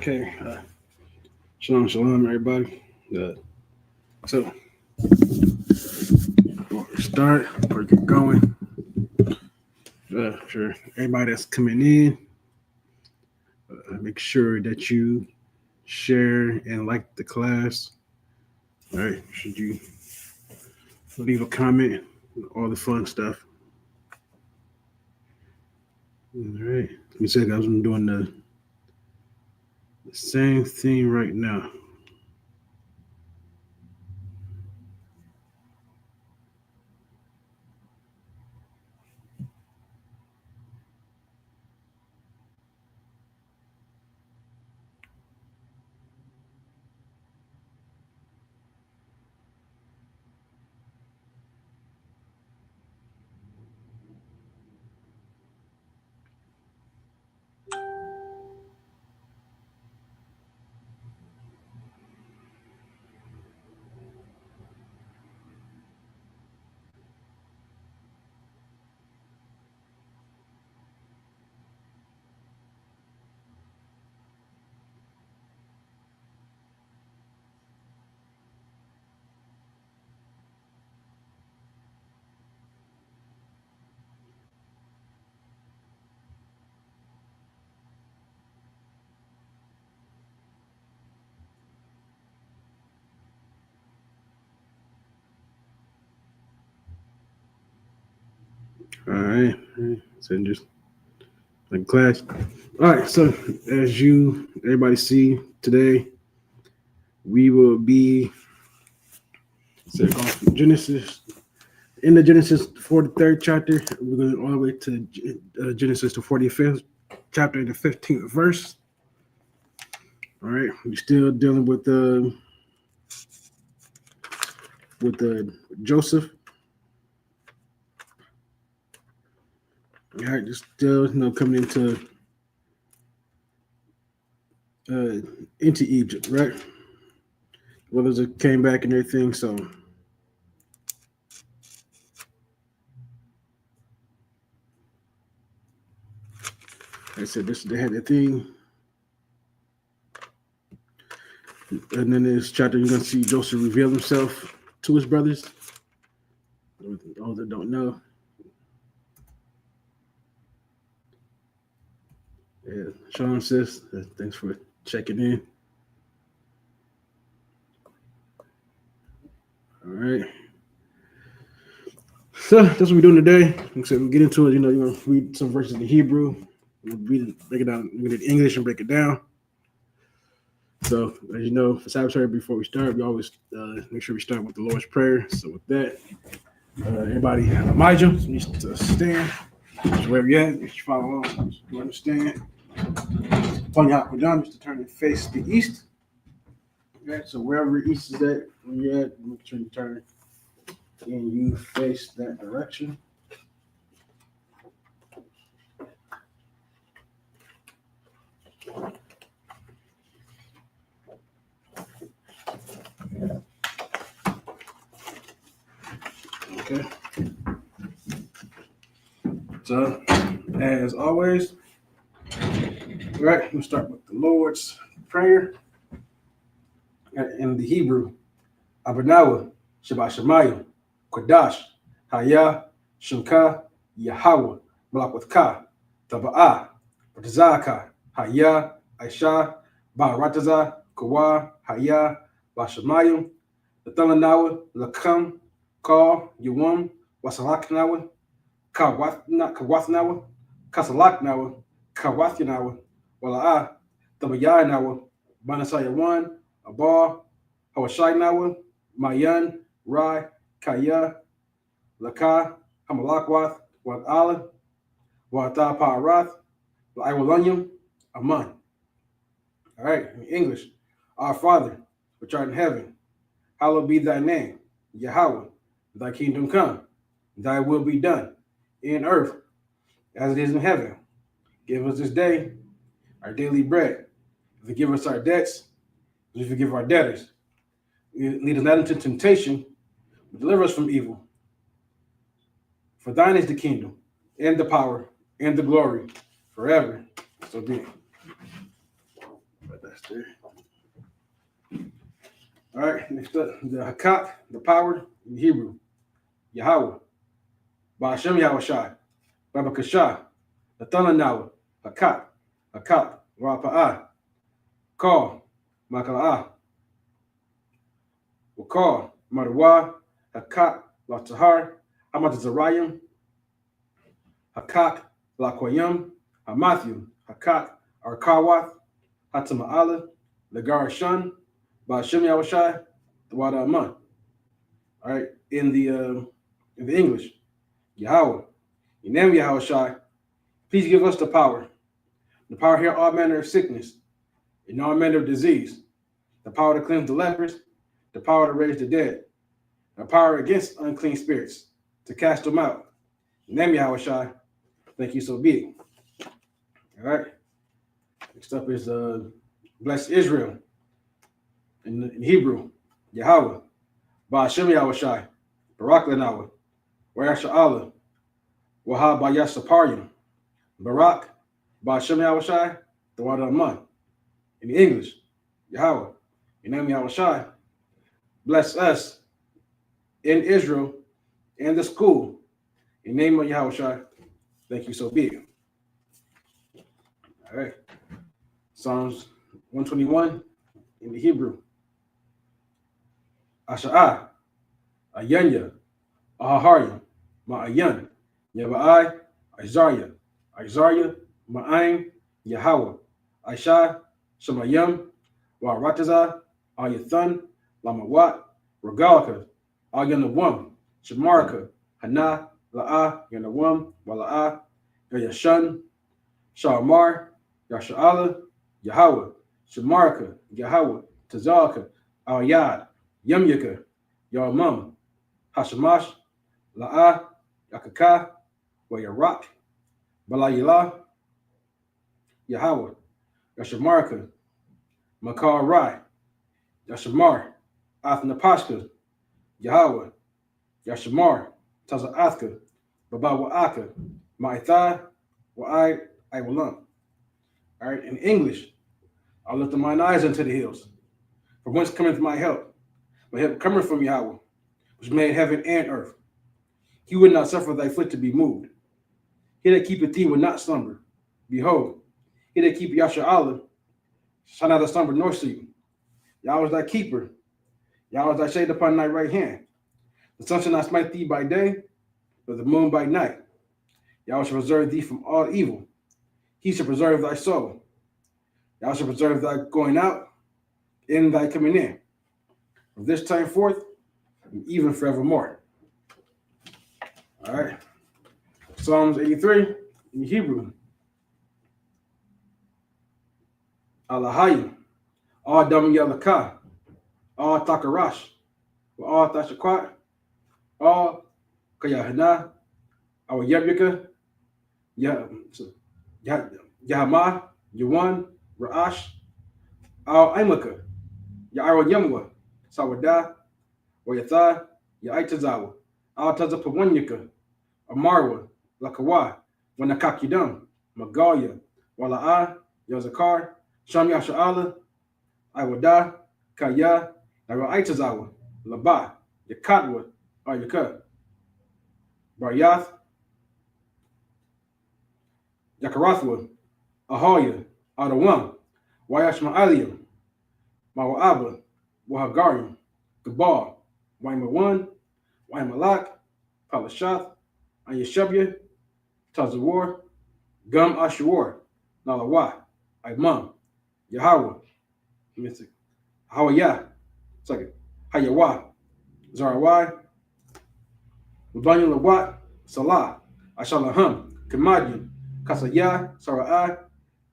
Okay. Shalom, shalom, everybody. So, before we start, before we get going, for everybody that's coming in, make sure that you share and like the class. All right. Should you leave a comment, all the fun stuff. All right. Let me say, guys, I'm doing the same thing right now. All right. So just like class. All right. So as everybody see today, we will be going from Genesis in the Genesis 43rd chapter. We're going all the way to Genesis the 45th chapter, the 15th verse. All right, we're still dealing with Joseph. All right, just still coming into Egypt, right? Brothers came back and everything. So like I said, they had the thing. And then in this chapter, you're gonna see Joseph reveal himself to his brothers. Those that don't know. Yeah, Sean says, thanks for checking in. All right. So that's what we're doing today. Like I said, we'll get into it. You're gonna read some verses in Hebrew. We'll break it down. We're gonna read English and break it down. So, as you know, for Sabbath before we start, we always make sure we start with the Lord's Prayer. So, with that, everybody, Elijah needs to stand. So wherever you're at, you should follow along. You understand? Upon your pajamas to turn and face the east. Okay, so wherever east is at, when you're at, make sure you turn and you face that direction. Okay. So, as always, all right, we'll start with the Lord's Prayer in the Hebrew. Abanawa, Shabbat Shemayim, Kodash, Haya, Shunka, Yahweh, Malakwatha, Taba'ah, Batazaka, Haya, Aisha, Barataza, Kawa, Haya, Bashamayim, Lathalanawa, Lakam, Ka, Yuwam, Wasalaknawa, Kawathnawa, Kasalaknawa, Kawathinawa, Wala'a, Tabayanawa, Banasayawan, Abba, Hawashinawa, Mayan, Rai, Kaya, Laka, Hamalakwath, Wat Allah, Wata Parath, Iwalanyam, Aman. All right, in English. Our Father, which art in heaven, hallowed be thy name, Yahweh. Thy kingdom come, thy will be done, in earth as it is in heaven. Give us this day our daily bread. Forgive us our debts, as we forgive our debtors. Lead us not into temptation, but deliver us from evil. For thine is the kingdom, and the power, and the glory, forever. So be it. That's there. All right, next up, the Hakak, the power in Hebrew. Yahweh. Ba'ashem Yahushai. Babakashah. The thunder now. Hakak. Hakak. Rapa'ah. Call. Makala'ah. Wakal. Marwa. Hakak. La Tahar. Hamat Zarayim. Hakak. La Koyam. Hamathu. Hakak. Arkawath. Hatama'ala. Lagar Shun. Ba'ashem Yahushai. The Wada Aman. All right, in the English, Yahweh, your name Yahushai, please give us the power to heal all manner of sickness and all manner of disease, the power to cleanse the lepers, the power to raise the dead, the power against unclean spirits, to cast them out. Your name Yahushai, thank you, so be it. All right, next up is bless Israel in Hebrew, Yahweh. Ba'ashem Yahushai, Barak Lenawa, Wayasha Allah, Wahab Bayasaparyam, Barak, Ba'ashem Yahushai, the Wada Aman. In English, Yahweh, your name Yahushai, bless us in Israel and the school. In the name of Yahushai, thank you, so be it. All right, Psalms 121 in the Hebrew. Asha'ah, Ayanya, Ahaharya, Ma'ayan, Yaba'ai, Isaiah, Ma'aim, Yahweh, Aisha, Shemayim, Wa'rataza, Ayathan, Lamawat, Regalka, Ayanawam, Shemarka, Hana, La'a, Yanawam, Wala'a, Yashun, Shamar, Yasha'ala, Yahweh, Shemarka, Yahweh, Tazalka, Al-Yad, Yamyaka, Yamam, Hashamash, La'a, Yakaka, Wayarak, Balayila, Yahweh, Yashamarka, Makar Rai, Yashamar, Athnapashka, Yahweh, Yashamar, Tazaathka, Babawa'aka, Ma'ithai, Wa'ai, Iwalam. All right, in English, I lift mine eyes unto the hills. For whence cometh my help? My help cometh from Yahweh, which made heaven and earth. He would not suffer thy foot to be moved. He that keepeth thee will not slumber. Behold, he that keepeth Yasha shall neither slumber nor sleep. Yahweh is thy keeper. Yahweh is thy shade upon thy right hand. The sun shall not smite thee by day, nor the moon by night. Yahweh shall preserve thee from all evil. He shall preserve thy soul. Yahweh shall preserve thy going out and thy coming in, from this time forth, and even forevermore. All right. Psalms 83 in Hebrew. Alahayim, all Dam Yalaka, all Takarash, all Tashakwat, all Kayahana, our Yabika, Yahama, Yawan, Ra'ash, al Imaka, Ya'ara Yamwa, Sawada, Wayatha, Ya'itazawa, al Tazapawanyaka, Amarwa, Lakawa, Wanakakidam, Magalia, Wala'a, Yazakar, Sham Yasha'ala, Iwada, Kaya, Naraitazawa, Laba, Yakatwa, Ayaka, Baryath, Yakarathwa, Ahoya, Adawam, Wayashma Aliyam, Mawa'aba, Wahagarim, Gabal, Waimawan, Waimalak, Palashath, Ayashabya, Tazawar, Gum Ashur, Nalawa, Imam, Yahweh, Hawaya, second, Hayawa, Zarawai, Mabanya Lawat, Salah, Ashalaham, Kamadyan, Kasaya, Sara'ai,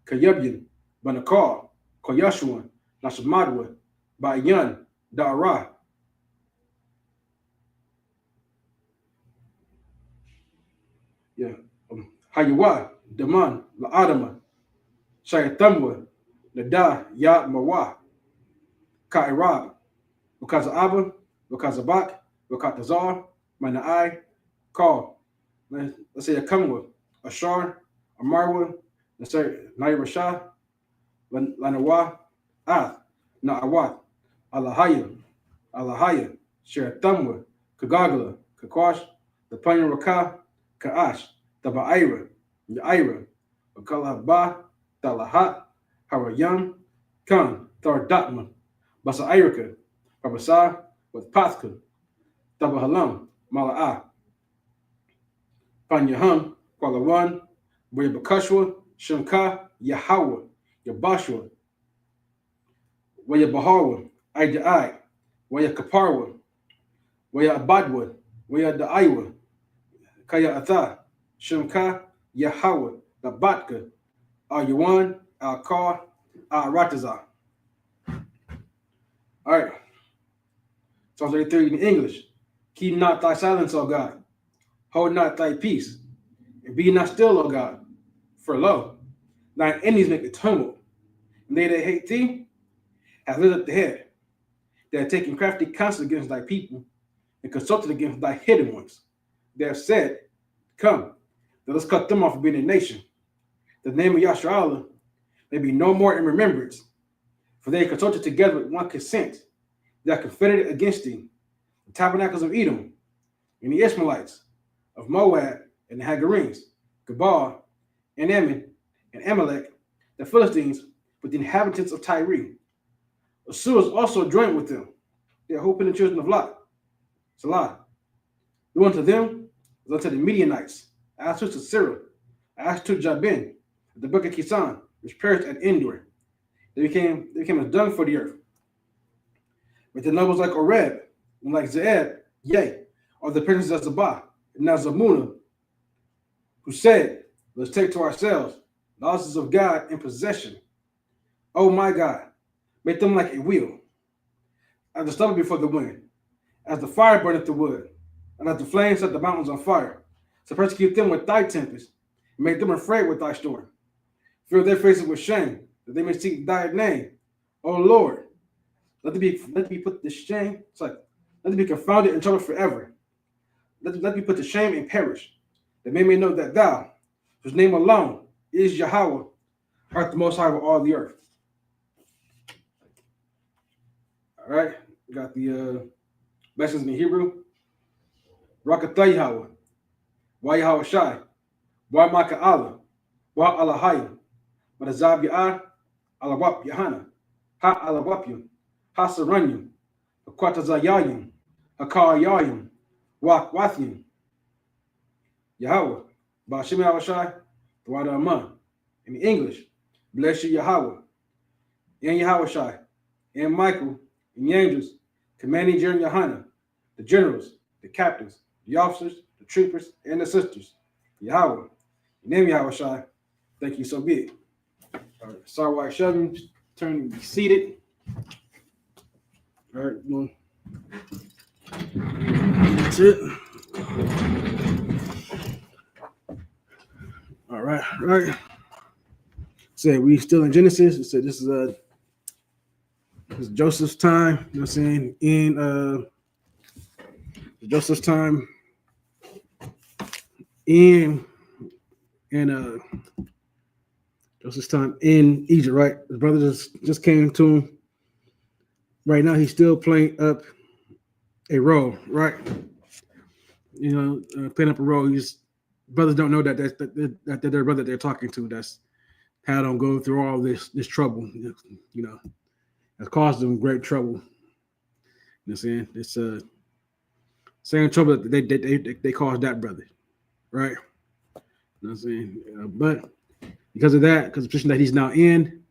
Kayabyan, Banakal, Koyashuan, Nashamadwa, Bayan, Da'ara. Yeah. Hayawa, Daman, La'adama, Shayatamwa, Nada, Ya Mawa, Ka'irab, Wakaza'aba, Wakazabak, Wakatazar, Mana'ai, Call. Let's say a Kamwa, Ashar, Amarwa, let's say Naira Shah, Lanawa, Ath, Na'awat, Alahaya, Alahaya, Sherethamwa, Kagagala, Kakwash, the Panya Raka, Kaash, the Ba'ira, Yaira, Akalahba, Talahat, Harayam, Khan, Thardatma, Basairika, Babasa, with Pathka, Tabahalam, Mala'ah, Panyaham, Kwalawan, Wayabakashwa, Shamka, Yahawa, Yabashwa, Wayabaharwa, Aida'ai, Wayakaparwa, Wayabadwa, Wayadaiwa, Kaya Atha, Shamka, Yahawa, Labatka, Al Yawan, Al Kar, Al Ratazah. All right. Psalm 33 in English. Keep not thy silence, O God. Hold not thy peace. And be not still, O God. For lo, thine enemies make a tumult. And they that hate thee have lifted up the head. They have taken crafty counsel against thy people and consulted against thy hidden ones. They have said, come, let us cut them off from being a nation. The name of Yasharallah may be no more in remembrance. For they consulted together with one consent. They are confederate against thee. The tabernacles of Edom, and the Ishmaelites, of Moab, and the Hagarenes, Gabal, and Ammon, and Amalek, the Philistines, with the inhabitants of Tyre. Assur is also joined with them. They are hoping the children of Lot. Salah. Do unto them as unto the Midianites, as to Sisera, as to Jabin, the book of Kisan, which perished at Endor. They became as dung for the earth. But the nobles like Oreb, and like Zeeb, yea, are the princes of Zabah, and Nazamuna, who said, let's take to ourselves the houses of God in possession. Oh my God, make them like a wheel, as the stubble before the wind, as the fire burneth the wood, and as the flames set the mountains on fire. So persecute them with thy tempest, and make them afraid with thy storm. Fill their faces with shame, that they may seek thy name. O Lord, let them be put to shame. Let them be confounded and troubled forever. Let them be put to shame and perish, that men may know that thou, whose name alone is Yahweh, art the most high of all the earth. All right, we got the lessons in Hebrew. Rakatah Yahweh, Wa Yahweh Shai, Wa Maka Allah, Wa Alahayim, Madazab Ya'ah, Alawap Yahana, Ha Alawapyum, Ha Saranyum, Akwatazayayim, Hakar Yayim, Wak Wathyum, Yahweh, Bashim Yahweh Shai, Dwada Aman. In English, bless you Yahweh, and Yahweh Shai, and Michael, and the angels, commanding Jeremy Yahana, the generals, the captains, the officers, the troopers, and the sisters. Yahweh, in name Yahweh Shai, thank you, so be it. All right, Sarwai Shovin, turn and be seated. All right, well, that's it. All right. So we still in Genesis. So this is Joseph's time. You know what I'm saying? In Joseph's time in Joseph's time in Egypt, right? His brother just came to him. Right now, he's still playing up a role, right? You know, playing up a role. Brothers don't know that that their brother they're talking to. That's how them go through all this trouble. You know, has caused them great trouble. You know what I'm saying? It's same trouble that they caused that brother, right? You know what I'm saying? But because of that, because the position that he's now in,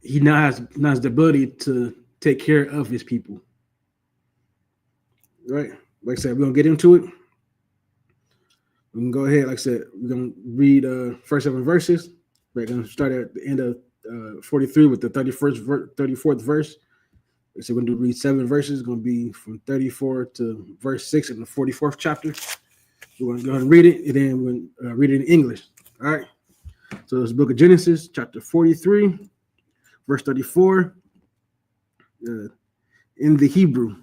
he now has the ability to take care of his people, right? Like I said, we're gonna get into it. We can go ahead. Like I said, we're gonna read first 7 verses. We're gonna start at the end of 43 with the 34th verse. So we're gonna read 7 verses. It's gonna be from 34 to verse 6 in the 44th chapter. We're gonna go ahead and read it, and then we'll read it in English. All right. So it's the book of Genesis, chapter 43, verse 34. In the Hebrew,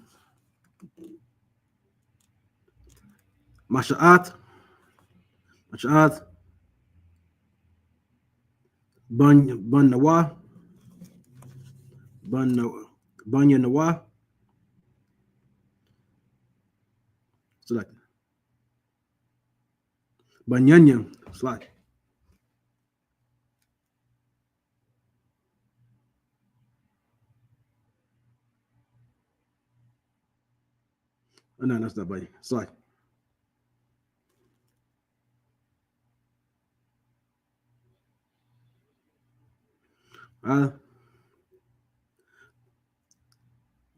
Masha'at, Bun Nawa, Bunya Nawa, select Bunyanya, select. Oh, no, that's not buddy. Select.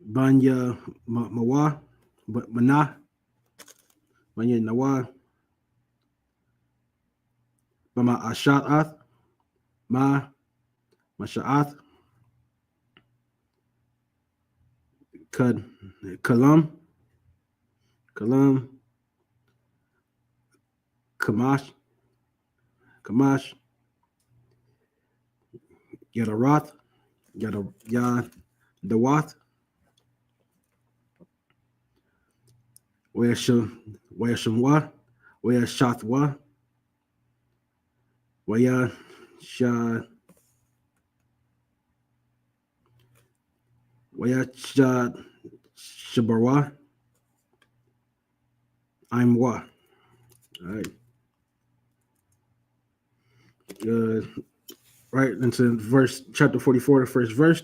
Banya Mawa, Mana, Banya Nawa, Bama Asha'ath, Ma, Masha'ath, Kad, Kalam, Kamash, Yadarath, Yadawath, Wayashamwa, Wayashathwa, Wayasha, Wayasha Shabarwa, I'm Wa. All right. Uh, right into verse chapter 44, the first verse.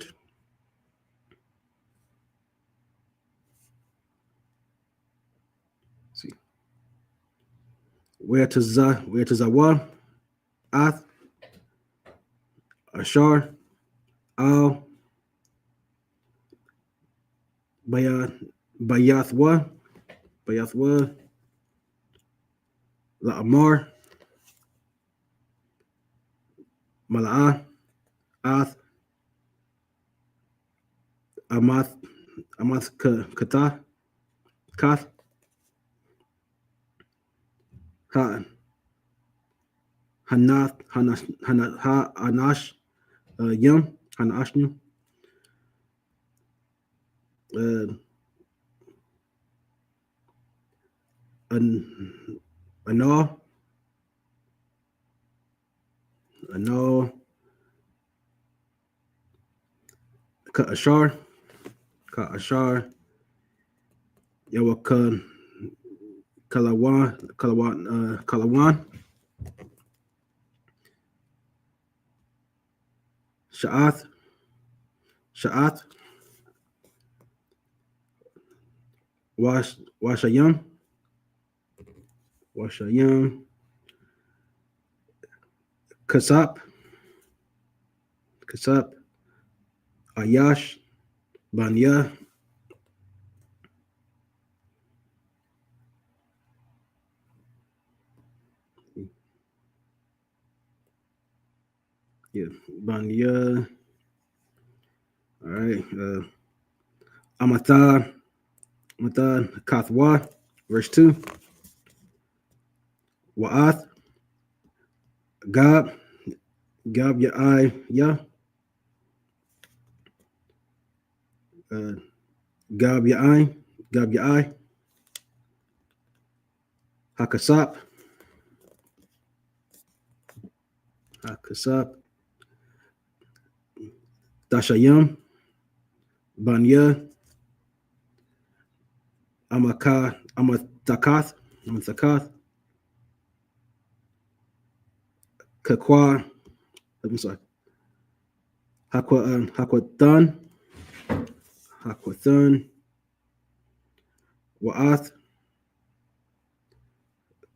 See. Where to Zawa, Ath, Ashar, Al, Bayathwa, La'amar, Mala'ah, Ath, Amath Kath, Hanash, Yum, Hanashnu, Anal, Ka'ashar, Yawa Kalawan, Sha'ath, Washayam, Kasap, Ayash, Banya, Banya. All right. Amathan, Kathwa, verse 2. Wa'ath, Gab, Ya'ai, Ya, Gab Ya'ai, Hakasap, Dashayam, Banya, Amatakath, Kakwa, I'm sorry, Hakwathan, Wa'ath,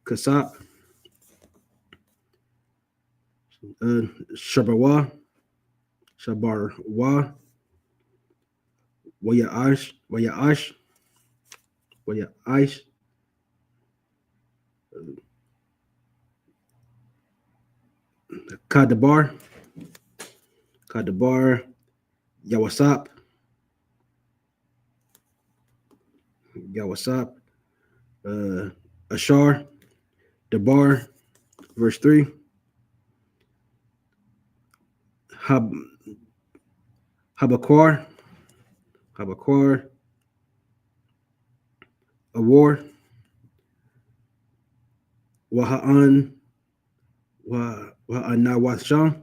Kasap, Shabarwa, Waya'ash, Kadabar, Yawasap, Ashar, Dabar, verse 3. Habakkar, Awar, Waha'an, Waha'anawasham,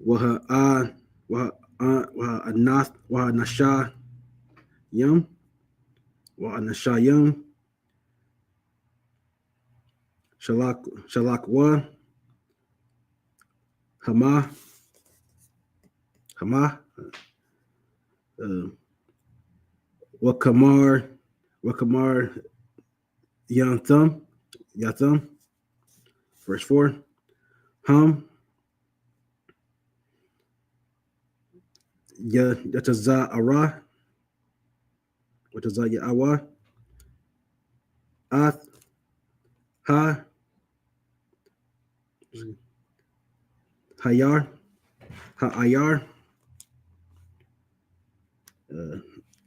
Waha Anath, Waha Nasha Yum, Waha Nasha Yum, Shalak Wa, Hama, uh, Wakamar, Yatham, verse 4, Hum, Yataza Ara, Wataza Awa, Ath, Ha, Hayar, Ha'ayar,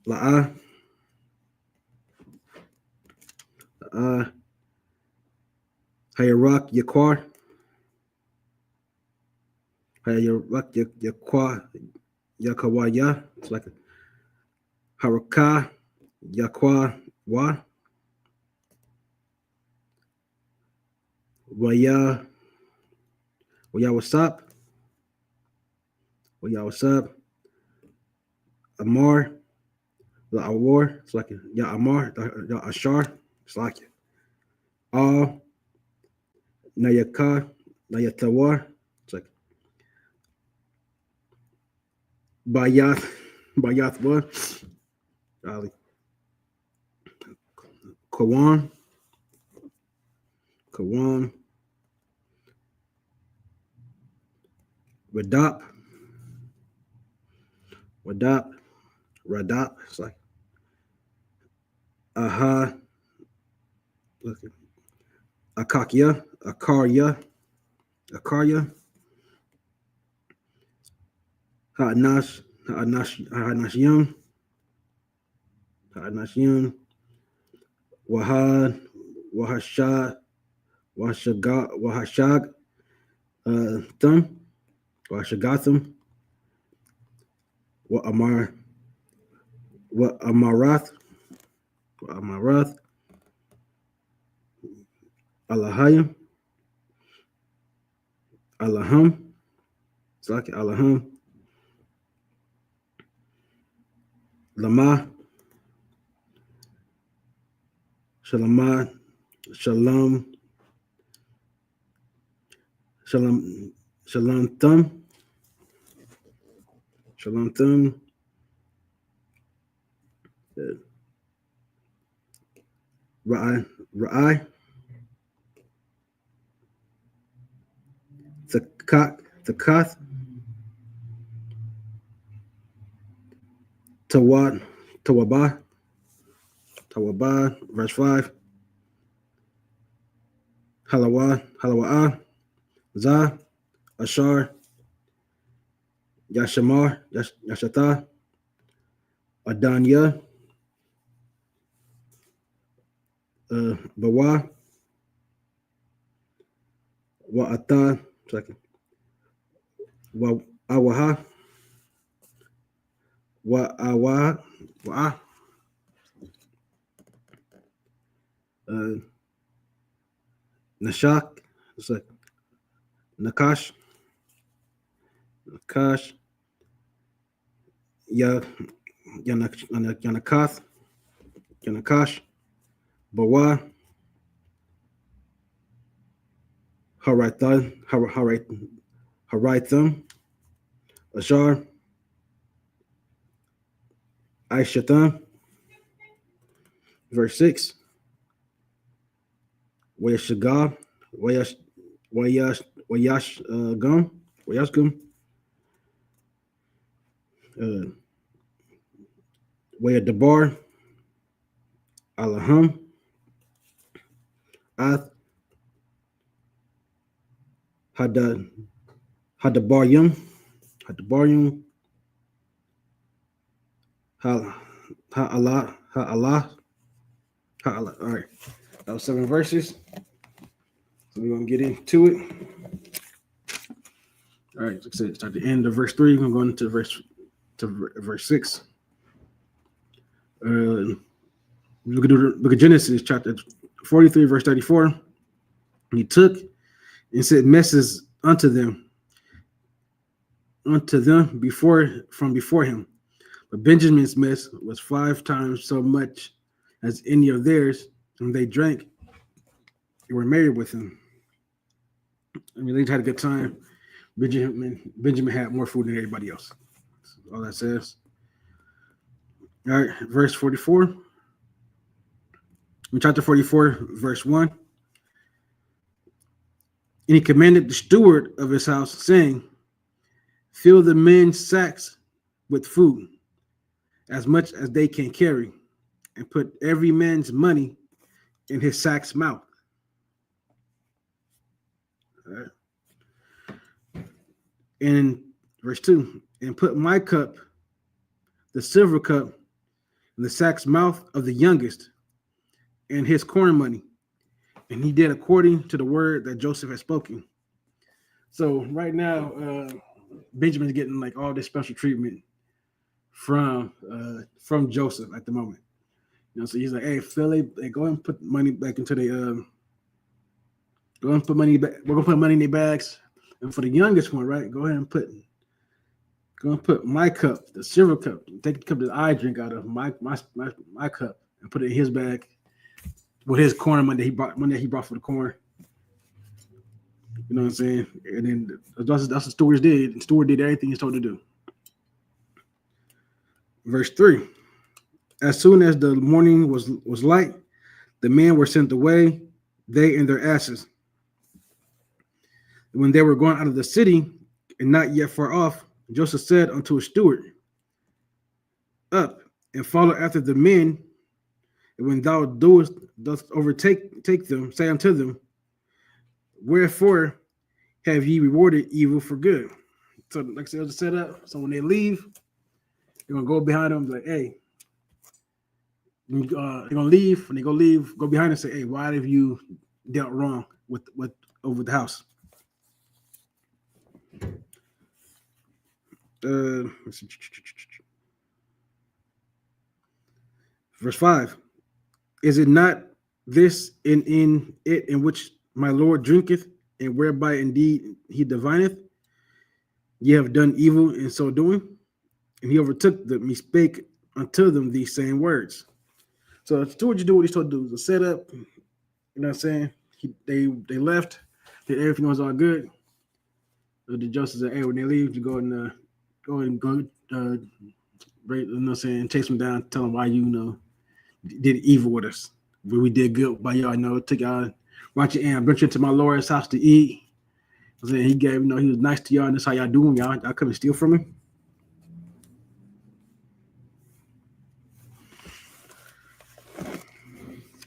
La'a, Hayarak Yakwar, Hayarak Yakwa, Yakawaya, it's like Haraka, Yakwa Wa, Waya, what's up, Amar, La Awar, it's like Ya Amar, Ya Ashar, it's like All, Nayaka, Nayatawar, it's like Bayath Wa, Ali, Kawan, Radap, Radap, it's like Aha, Akakia, Akarya, Ha'anashim, Wahad, Wahashad, Wahashag, Thum, Wahashagathum, Amarath, Alahayim, Alaham, it's like Alaham, Lama, Shalom, Thum, Ra'ai, Thakath, Tawabah, verse 5, Halawa'ah, Zah, Ashar, Yashamar, Yashatah, Adanya, Bawa, Wa'ata, second, Wa'awaha, Wa'ah, Nashak, it's like Nakash, Yanakath, Yanakash, Bawa, Haritham, Ashar, Aishatam, verse 6, Wayashagab, Wayashgum, Wayadabar, Alaham, Ath, Hadabaryum, Ha'Allah. All right, that was 7 verses. So we're gonna get into it. All right, like I said, it's at the end of verse 3. We're going into verse 6. Look at Genesis chapter 43, verse 34. He took and sent messages unto them, unto them before him. But Benjamin's mess was 5 times so much as any of theirs, and they drank and were married with him. I mean, they had a good time. Benjamin had more food than everybody else. That's all that says. All right, verse 44. In chapter 44, verse 1. And he commanded the steward of his house, saying, fill the men's sacks with food, as much as they can carry, and put every man's money in his sack's mouth. All right. And verse 2, and put my cup, the silver cup, in the sack's mouth of the youngest, and his corn money. And he did according to the word that Joseph had spoken. So right now, Benjamin's getting like all this special treatment from Joseph at the moment. You know, so he's like, hey, Philly, hey, go ahead and put money back into the go ahead and put money back. We're gonna put money in their bags. And for the youngest one, right, go ahead and put my cup, the silver cup, take the cup that I drink out of, my cup, and put it in his bag with his corn money that he brought for the corn. You know what I'm saying? And then that's what stewards did. The steward did everything he's told to do. Verse 3. As soon as the morning was light, the men were sent away, they and their asses. When they were going out of the city, and not yet far off, Joseph said unto his steward, up and follow after the men, and when thou dost overtake them, say unto them, wherefore have ye rewarded evil for good? So, like I said, it was set up. So when they leave, they're gonna go behind them, like, hey, they're gonna leave. When they go behind and say, hey, why have you dealt wrong with over the house? Verse 5. Is it not this in it in which my Lord drinketh, and whereby indeed he divineth? Ye have done evil in so doing. And he overtook them, he spake unto them these same words. So the steward, you do what he's told to do. The setup, you know what I'm saying? They left, that everything was all good. So the Joseph said, hey, when they leave, you go and right, you know what I'm saying, chase them down, tell them why you did evil with us. But we did good by y'all, took y'all, brought you in, brought you into my Lord's house to eat. I'm saying he gave, he was nice to y'all, and that's how y'all doing, y'all come and steal from him.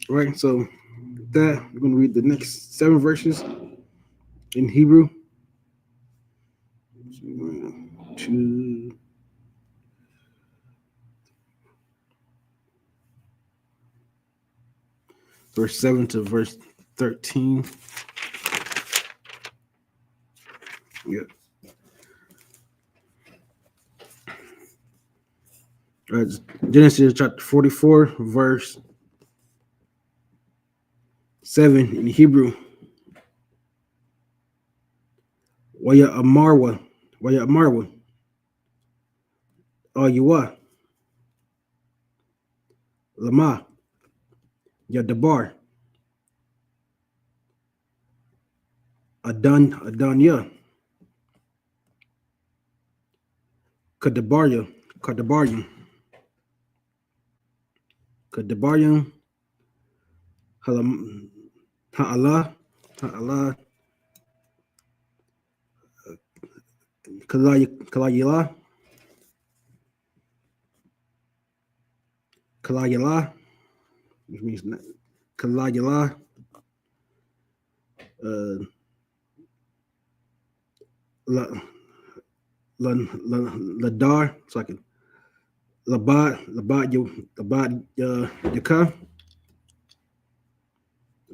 All right, so with that, we're going to read the next 7 verses in Hebrew. 1, 2, verse 7 to verse 13. Yep. All right, Genesis chapter 44, verse 7 in Hebrew. Waya Amarwa, Yuwa, Lama, Yadabar, Adanya, Kadabaryam, Ha'ala, Kalayila, which means Kalayila, Ladar, so I can Labad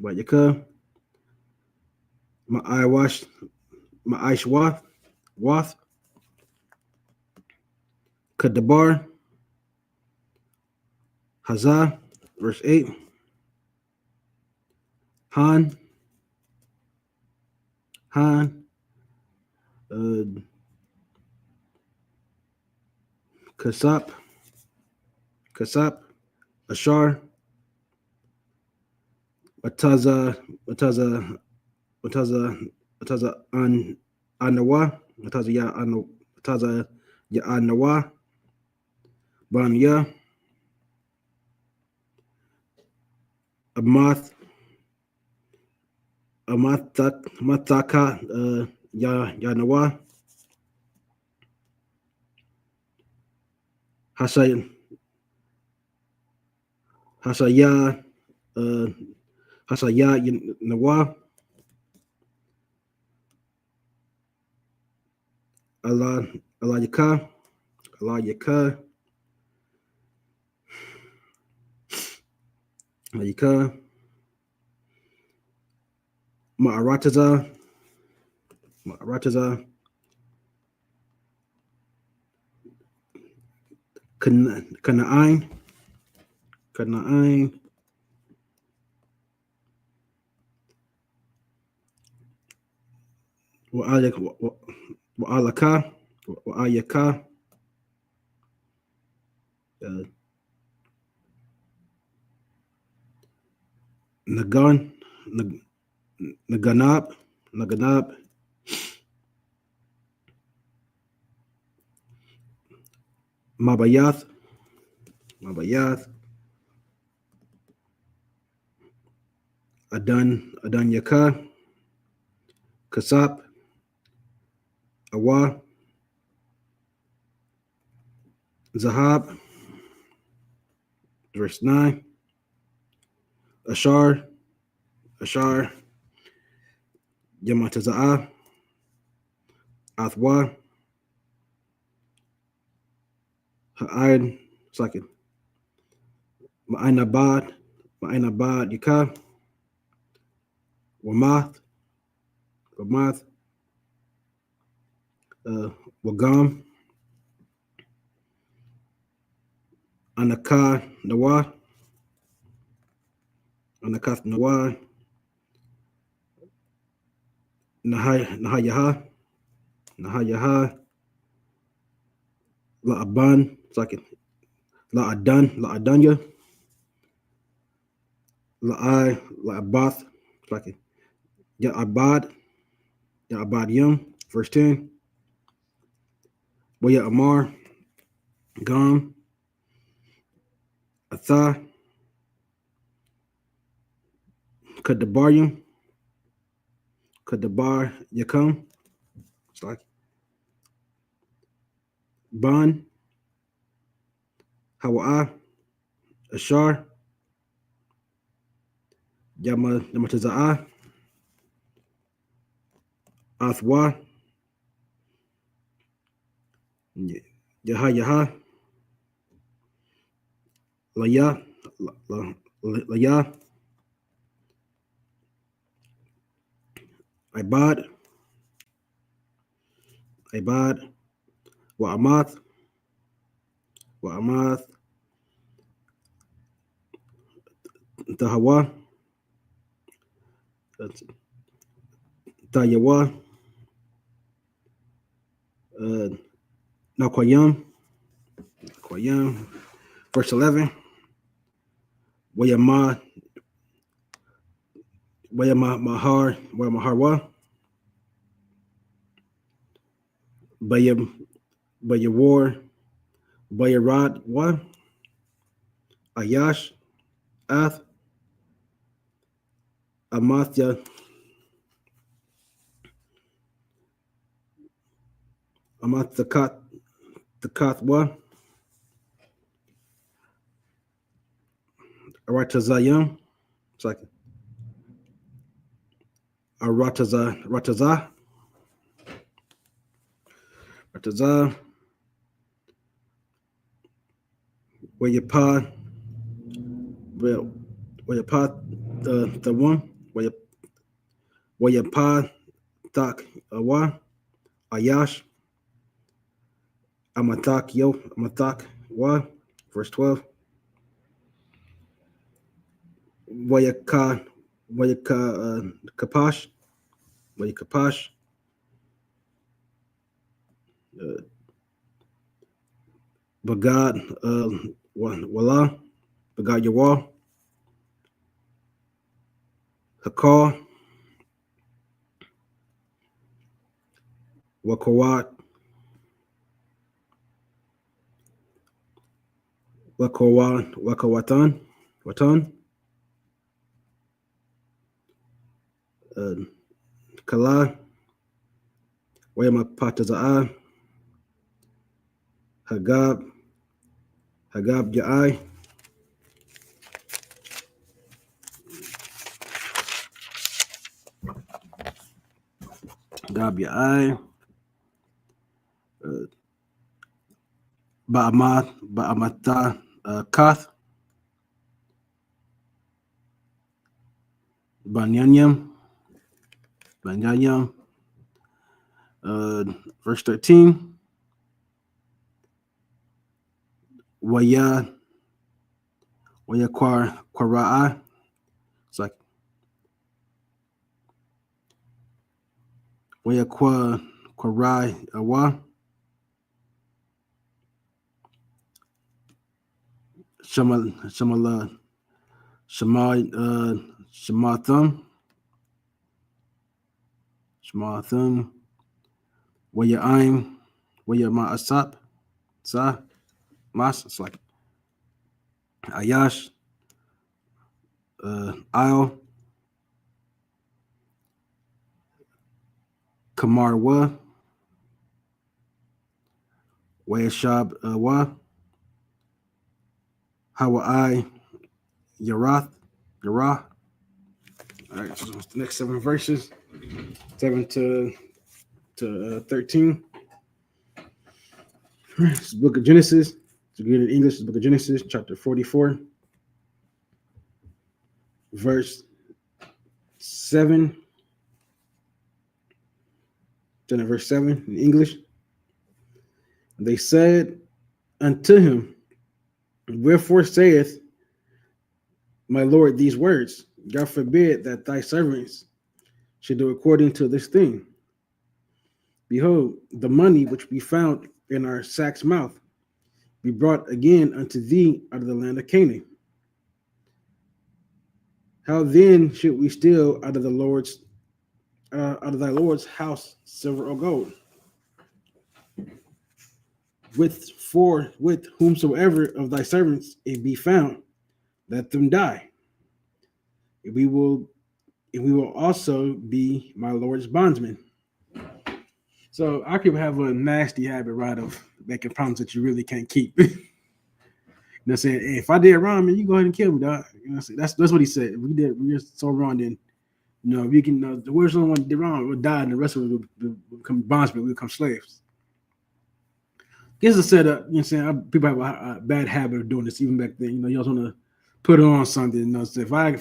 Yaka, Ma'ishwath, Kadabar, Hazah, verse 8, Han, Kasap, Ashar, Wataza, Wataza, Wataza Anawa, Wataza Ya Anawa, Banya, Amath, Amathaka, Yanawa, Hasaya, Hasaya, Hasaya Nawa, Allah Yaka, Allah Yaka, Yaka, Ma'arataza, Kana'ain, Wa'alaka, Wa'ayaka, Naganab, Mabayath, Adan Yaka, Kasap, Awa, Zahab, verse 9, Ashar, Yamataza'ah, Athwa, Ha'ain, second, Ma'ainabad, Yaka, Wamath, Wagam, Anaka Nawa, Anakath Nawa, Nahayaha, La'aban, second, La'adanya, La'abath, second, Ya'abad Yum, verse 10, Waya Amar, Gam, Atha, Kadabar Yakum, it's like Ban, Hawa'a, Ashar, Yamataza'ah, Athwa, Yaha, Laya, Ibad, Wa'amath, Tahawa, Tayawa, Nakwayam, verse 11, Wayama, Maharwa, Bayawar, Bayarad, Ayash, Ath, Amathya, Takathwa, Aratazayam, second, Rataza, Wayapa, the one, Wayapa, Tak, Awa, Ayash, Amatak, Wa, verse 12, Wayaka, Kapash, Bagad Wala, Bagad Yawal, Hakal, Wakawat, Wakawatan, Watan, uh, Kala, Wayamapataza'a, Hagab, Hagab Ya'ai, Hagab Ya'ai, uh, Ba'amata, Kath, Banyanyam, Banyanyam, uh, verse 13, Waya, Waya Kwara'a, it's like Waya Kwarai Awa, Shamala, Shamathum, Waya Aim, Waya Ma'asap, Sa, Mas, it's like Ayash, Isle, Kamar Wa, Wayashab Wa, Hawaii, Yarah. All right, so the next 7 verses, 7 to 13. It's the book of Genesis. To read in English, the book of Genesis, chapter 44, verse 7. Then verse 7 in English. They said unto him, wherefore saith my Lord these words? God forbid that thy servants should do according to this thing. Behold, the money which we found in our sack's mouth be brought again unto thee out of the land of Canaan. How then should we steal out of thy Lord's house silver or gold? With whomsoever of thy servants it be found, let them die. We will also be my Lord's bondsmen. So our people have a nasty habit, right, of making promises that you really can't keep. You know, saying, hey, if I did wrong, man, you go ahead and kill me, dog. You know, that's what he said. If we're so wrong, then we can. The worst one did wrong would die, and the rest of us will become bondsmen. We become slaves. This is a setup. You know, what I'm saying people have a bad habit of doing this even back then. You just want to put it on something. So if I'm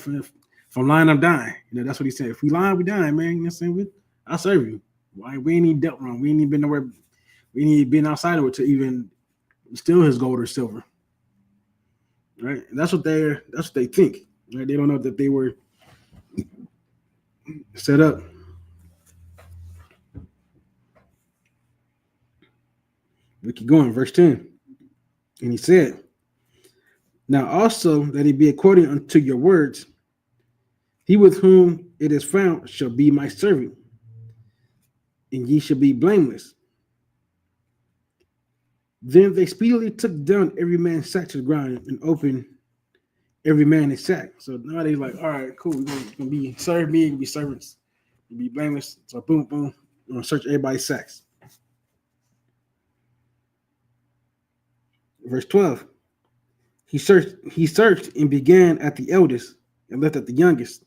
lying, I'm dying. That's what he said. If we lying, we dying, man. You know, what I'm saying I'll serve you. Why we ain't even dealt wrong. We ain't even been nowhere. We ain't even been outside of it to even steal his gold or silver. Right? And that's what they think. Right? They don't know that they were set up. We keep going, verse 10. And he said, now also that it be according unto your words, he with whom it is found shall be my servant, and ye shall be blameless. Then they speedily took down every man's sack to the ground and opened every man his sack. So now they're like, all right, cool, we're gonna be serve me, gonna be servants, and be blameless. So boom, boom, we're gonna search everybody's sacks. Verse 12. He searched and began at the eldest and left at the youngest,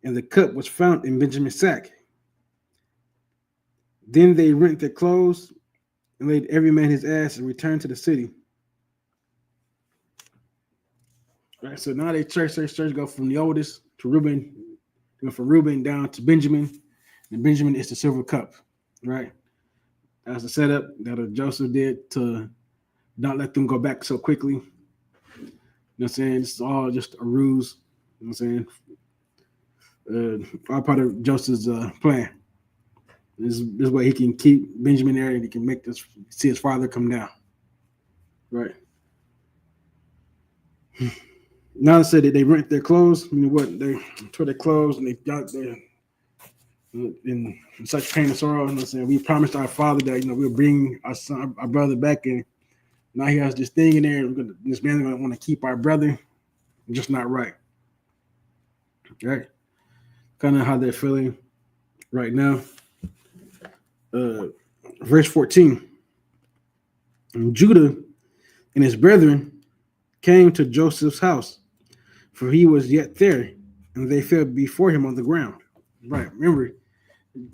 and the cup was found in Benjamin's sack. Then they rent their clothes and laid every man his ass and returned to the city. Right, so now they search, go from the oldest to Reuben, from Reuben down to Benjamin, and Benjamin is the silver cup, right? That's the setup that Joseph did to not let them go back so quickly. You know what I'm saying? It's all just a ruse. You know what I'm saying? All part of Joseph's plan. This way he can keep Benjamin there and he can see his father come down. Right. Now they said that they rent their clothes. You know what? They tore their clothes and they got their in such pain and sorrow. And saying we promised our father that we'll bring our son, our brother back, and now he has this thing in there. And this man's gonna want to keep our brother. Just not right. Right. Kind of how they're feeling right now. Uh, verse 14. And Judah and his brethren came to Joseph's house, for he was yet there, and they fell before him on the ground. Right. Remember,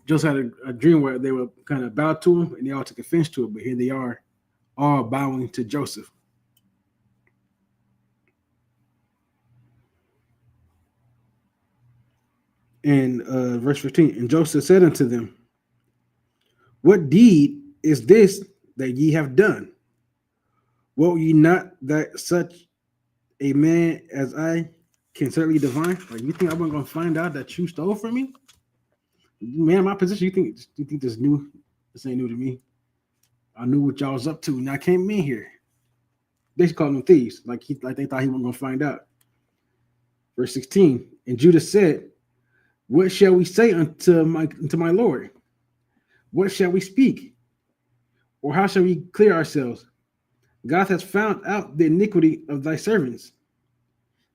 Joseph had a dream where they were kind of bowed to him, and they all took offense to it. But here they are, all bowing to Joseph. And verse 15, and Joseph said unto them, what deed is this that ye have done? Wote ye not that such a man as I can certainly divine? Like, you think I'm going to find out that you stole from me? Man, my position, you think this new? This ain't new to me. I knew what y'all was up to, and I came in here. They called them thieves, like they thought he wasn't going to find out. Verse 16, and Judah said, what shall we say unto my Lord? What shall we speak? Or how shall we clear ourselves? God has found out the iniquity of thy servants.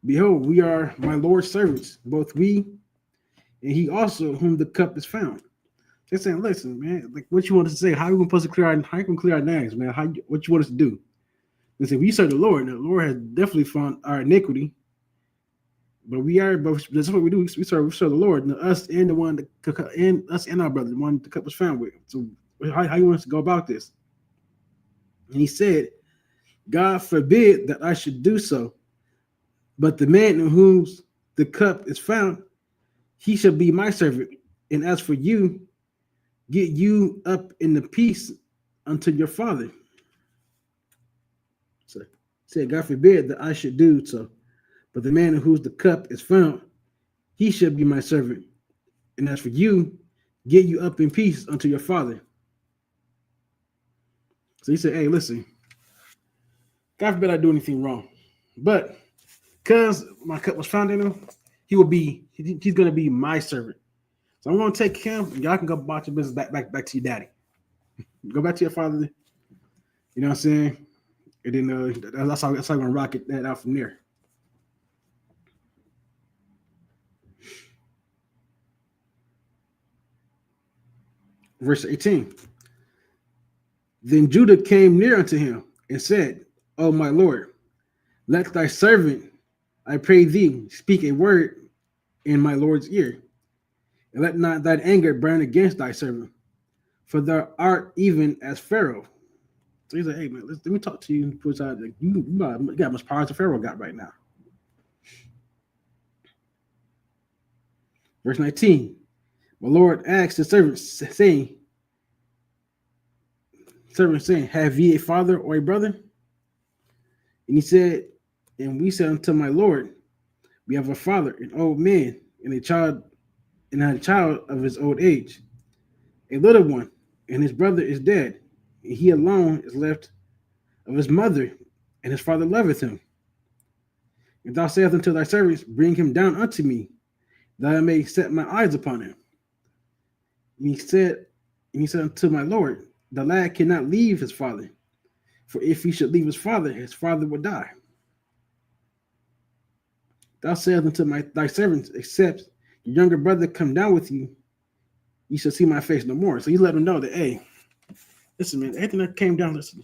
Behold, we are my Lord's servants, both we and he also whom the cup is found. They're saying, listen, man, like what you want us to say? How are we supposed to clear our names, man? What you want us to do? They say, we serve the Lord, and the Lord has definitely found our iniquity. But that's what we do. We serve the Lord, and us and the one and us and our brother, the one the cup was found with. So how you want us to go about this? And he said, God forbid that I should do so. But the man in whom the cup is found, he shall be my servant. And as for you, get you up in the peace unto your father. So said, God forbid that I should do so. But the man in whose the cup is found, he shall be my servant. And as for you, get you up in peace unto your father. So he said, hey, listen, God forbid I do anything wrong. But because my cup was found in him, he's going to be my servant. So I'm going to take him, and y'all can go about your business back to your daddy. Go back to your father. You know what I'm saying? And then that's how I'm going to rocket that out from there. Verse 18. Then Judah came near unto him and said, O my Lord, let thy servant, I pray thee, speak a word in my Lord's ear, and let not thine anger burn against thy servant, for thou art even as Pharaoh. So he's like, hey man, let me talk to you. Like, you got much power as Pharaoh got right now. Verse 19. My Lord asked the servant, saying, have ye a father or a brother? And he said, and we said unto my Lord, we have a father, an old man, and a child of his old age, a little one, and his brother is dead, and he alone is left of his mother, and his father loveth him. And thou sayest unto thy servants, bring him down unto me, that I may set my eyes upon him. And he said unto my Lord, the lad cannot leave his father, for if he should leave his father would die. Thou sayest unto thy servants, except your younger brother come down with you, you shall see my face no more. So you let them know that, hey, listen, man, everything that came down, listen,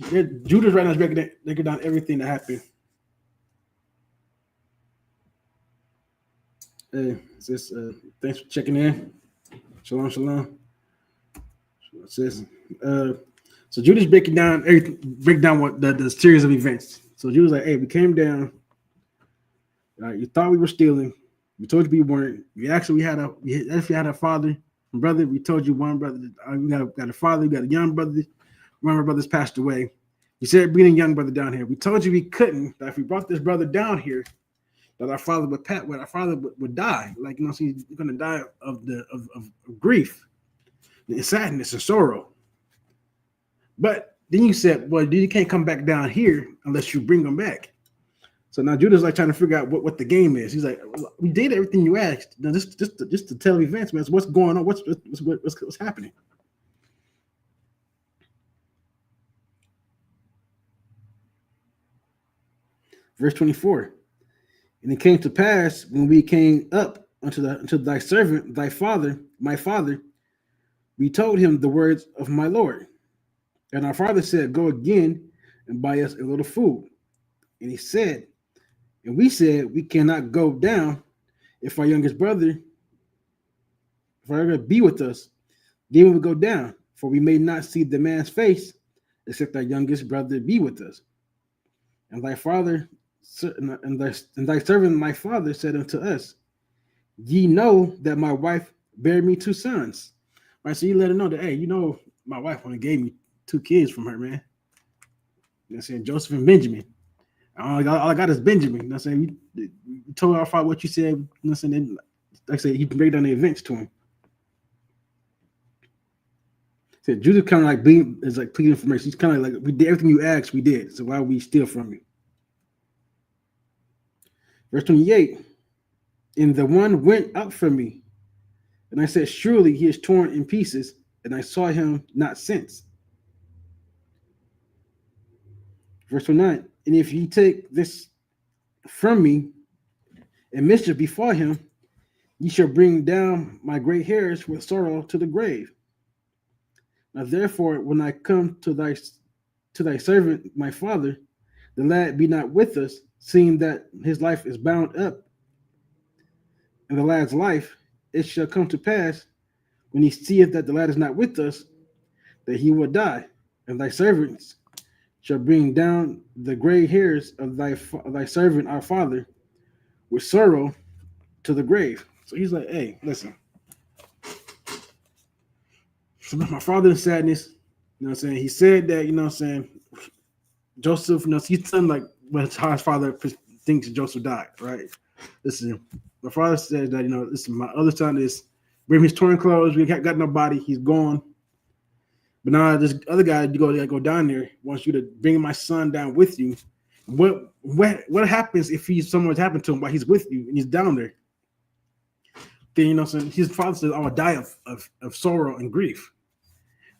Judas right now is breaking down everything that happened. Hey, thanks for checking in. Shalom, shalom. So Judas break down what the series of events. So Judas like, hey, we came down. You thought we were stealing. We told you we weren't. We actually had a father and brother. We told you one brother. We got a father. We got a young brother. One of our brothers passed away. You said bring a young brother down here. We told you we couldn't. That if we brought this brother down here, that our father would die. Like, so he's going to die of grief, and sadness and sorrow. But Then you said, well, you can't come back down here unless you bring them back. So now Judah's like trying to figure out what the game is. He's like, we did everything you asked. Now just to tell events, man. So what's going on? What's happening? Verse 24. And it came to pass when we came up unto thy servant, thy father, my father, we told him the words of my Lord. And our father said, go again and buy us a little food. And he said, and we said, we cannot go down if our youngest brother, if our brother be with us, then we will go down, for we may not see the man's face, except our youngest brother be with us. And thy father, and thy servant, my father, said unto us, ye know that my wife bare me 2 sons. Right, so you let her know that, hey, you know, my wife only gave me 2 kids from her, man. You know what I'm saying? Joseph and Benjamin. All I got is Benjamin. You know what I'm saying? We told our father what you said. You know what I'm saying? Like I said, he break down the events to him. Said Judah kind of like pleading for mercy. He's kind of like, we did everything you asked, we did. So why we steal from you? Verse 28. And the one went out from me, and I said, surely he is torn in pieces, and I saw him not since. Verse 29. And if ye take this from me, and mischief befall him, ye shall bring down my gray hairs with sorrow to the grave. Now therefore, when I come to thy servant, my father, the lad be not with us, seeing that his life is bound up in the lad's life, it shall come to pass, when he seeth that the lad is not with us, that he will die, and thy servants shall bring down the gray hairs of thy servant, our father, with sorrow to the grave. So he's like, hey, listen. So my father in sadness, you know what I'm saying? He said that, you know what I'm saying, Joseph, you know, he's telling like how his father thinks Joseph died, right? Listen, my father said that, you know, listen, my other son is bring his torn clothes, we got no body, he's gone. But now this other guy, you go down there, wants you to bring my son down with you. What happens if something's happened to him while he's with you and he's down there? Then, you know, so his father says, I will die of sorrow and grief.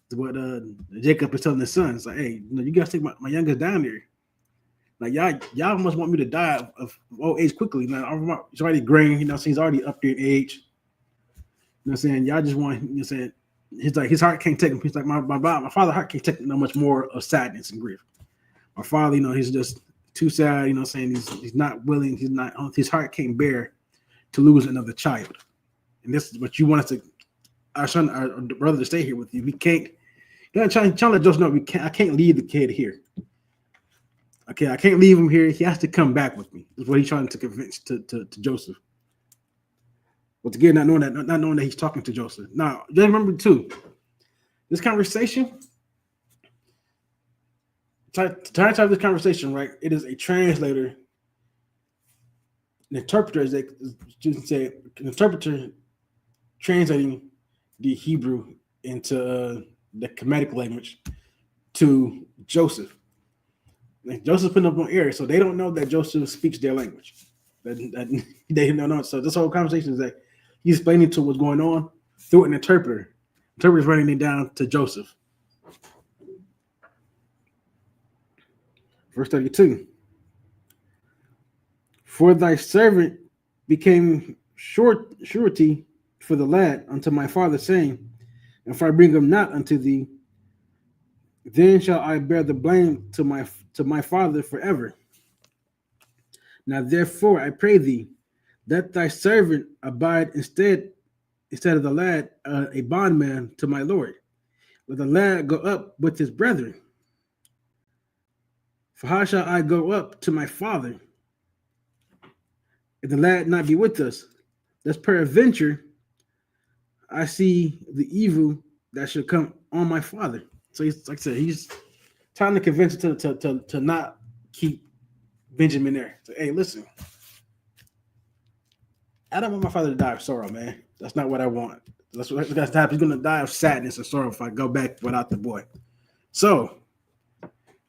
That's what Jacob is telling his sons. Like, hey, you know, you guys take my youngest down there. Like, y'all must want me to die of old age quickly. Now, he's already graying, you know, so he's already up there in age. You know what I'm saying? Y'all just want, you know what I'm saying? He's like, his heart can't take him. He's like, my father's heart can't take no much more of sadness and grief. My father, you know, he's just too sad, you know what I'm saying? He's not willing, his heart can't bear to lose another child. And this is what you want us to, our son, our brother, to stay here with you. We can't, you're trying to let Joseph know I can't leave the kid here. Okay, I can't leave him here. He has to come back with me. Is what he's trying to convince to Joseph. But again, not knowing that he's talking to Joseph. Now, just remember too, this conversation, try to have this conversation, right? It is a translator, an interpreter, as they say, an interpreter translating the Hebrew into the Kemetic language to Joseph. Like Joseph put up on air, so they don't know that Joseph speaks their language. That they don't know. So this whole conversation is that he's explaining to what's going on through an interpreter. Interpreter is writing it down to Joseph. Verse 32. For thy servant became surety for the lad unto my father, saying, if I bring him not unto thee, then shall I bear the blame to my father forever. Now therefore I pray thee, let thy servant abide instead of the lad, a bondman to my lord. Let the lad go up with his brethren. For how shall I go up to my father if the lad not be with us? Lest peradventure I see the evil that should come on my father. So he's, like I said, he's trying to convince him to not keep Benjamin there. So, hey, listen, I don't want my father to die of sorrow, man. That's not what I want. That's what has to happen. He's going to die of sadness and sorrow if I go back without the boy. So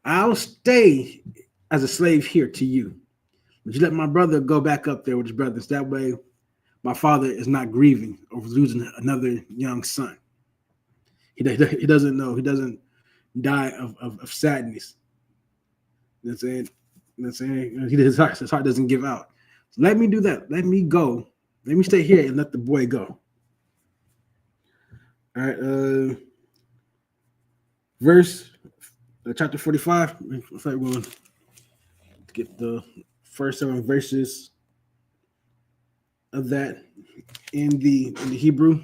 I'll stay as a slave here to you. But you let my brother go back up there with his brothers. That way, my father is not grieving over losing another young son. He doesn't know. He doesn't die of sadness. You know what I'm saying? You know what I'm saying? His heart doesn't give out. So let me do that. Let me go. Let me stay here and let the boy go. All right. Verse chapter 45. Looks like we'll get the first 7 verses of that in the Hebrew.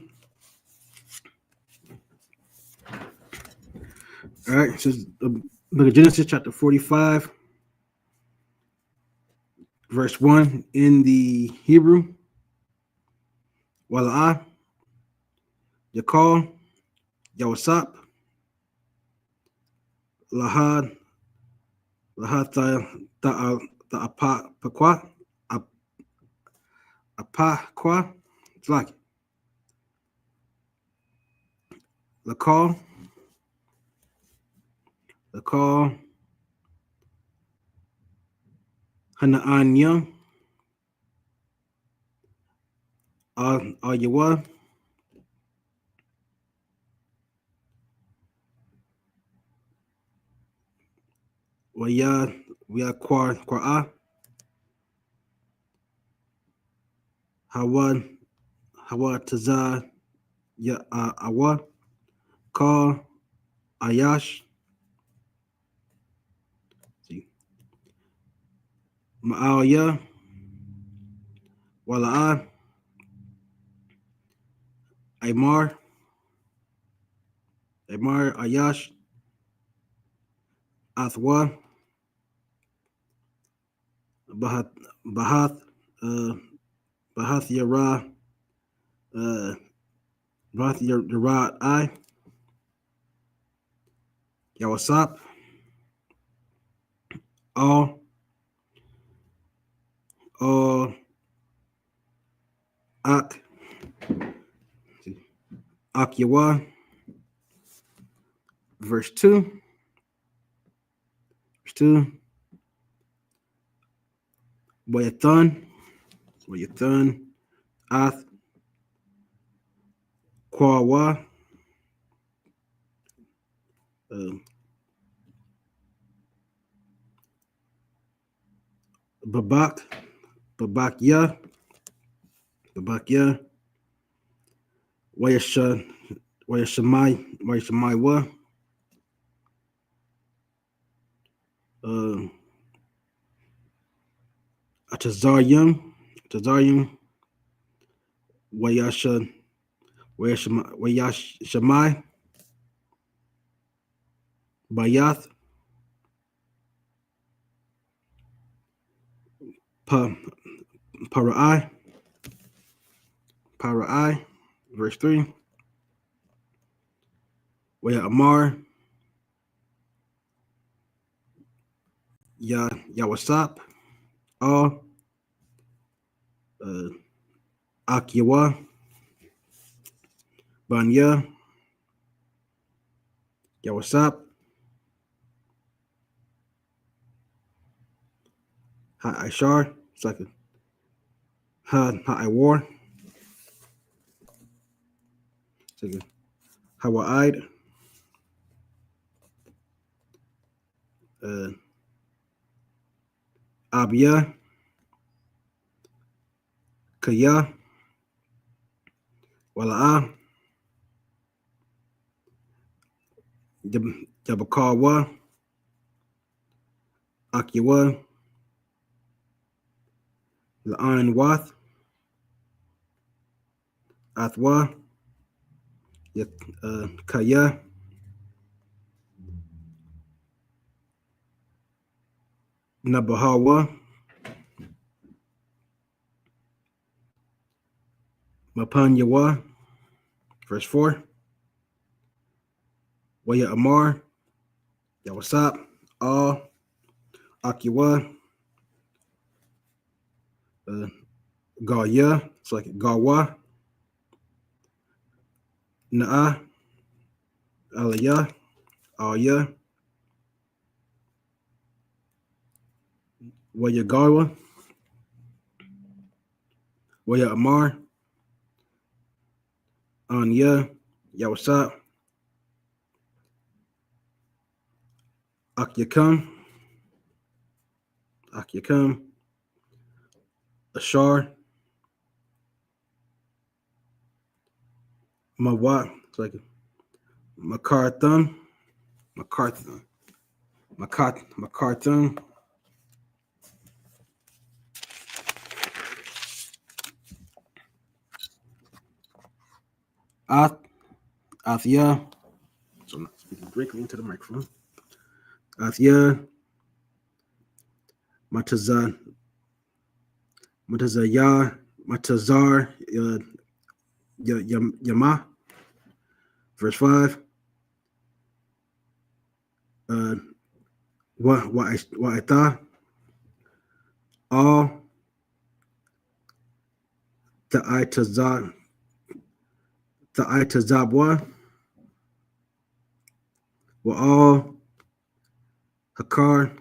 All right. So the book of Genesis, chapter 45, verse 1 in the Hebrew. Wala'ah, Yakal, Yawasap, Lahad, Ta'apakwa, Apakwa, it's like Lakal, Hanaanya, Yawa, Waya Kwa'a, Hawa Taza Ya Awa, Kal Ayash, Ma'aya, Wala'a, Aymar, Ayash, Athwa, Bahath, Bahath Yara, Bahath Yara I, Yawasap, all Ak, Akyawa, verse 2, Wayathan, Ath, Kwawa, Babakya, Wayashamaiwa, Atazaryum, Wayashamai, Bayath, Parai, verse 3, Waya Amar, Yawasap, all Akyawa, Banya, Yawasap, Ha'ishar, second, Ha'iwar, second, Hawa'id, Abia, Kaya, Wala'a, Yabakawa, Akyawa, La'an Wath, Athwa, Kaya, Nabahawa, Mapanyawa, verse 4, Waya Amar, Yawasap, all Akyawa, Gaya, it's like Gawa, Na'a, Aliyah, Aya, Wayagawa, Waya Amar, Anya, Yawasap, Akyakam, Ashar, Mawat, it's like Makarthum, Makarthum, Athia. So I'm not speaking directly into the microphone. Athia, Matazar, Yama, verse 5. Wa'ita, all Ta'itazabwa, were all Hakar,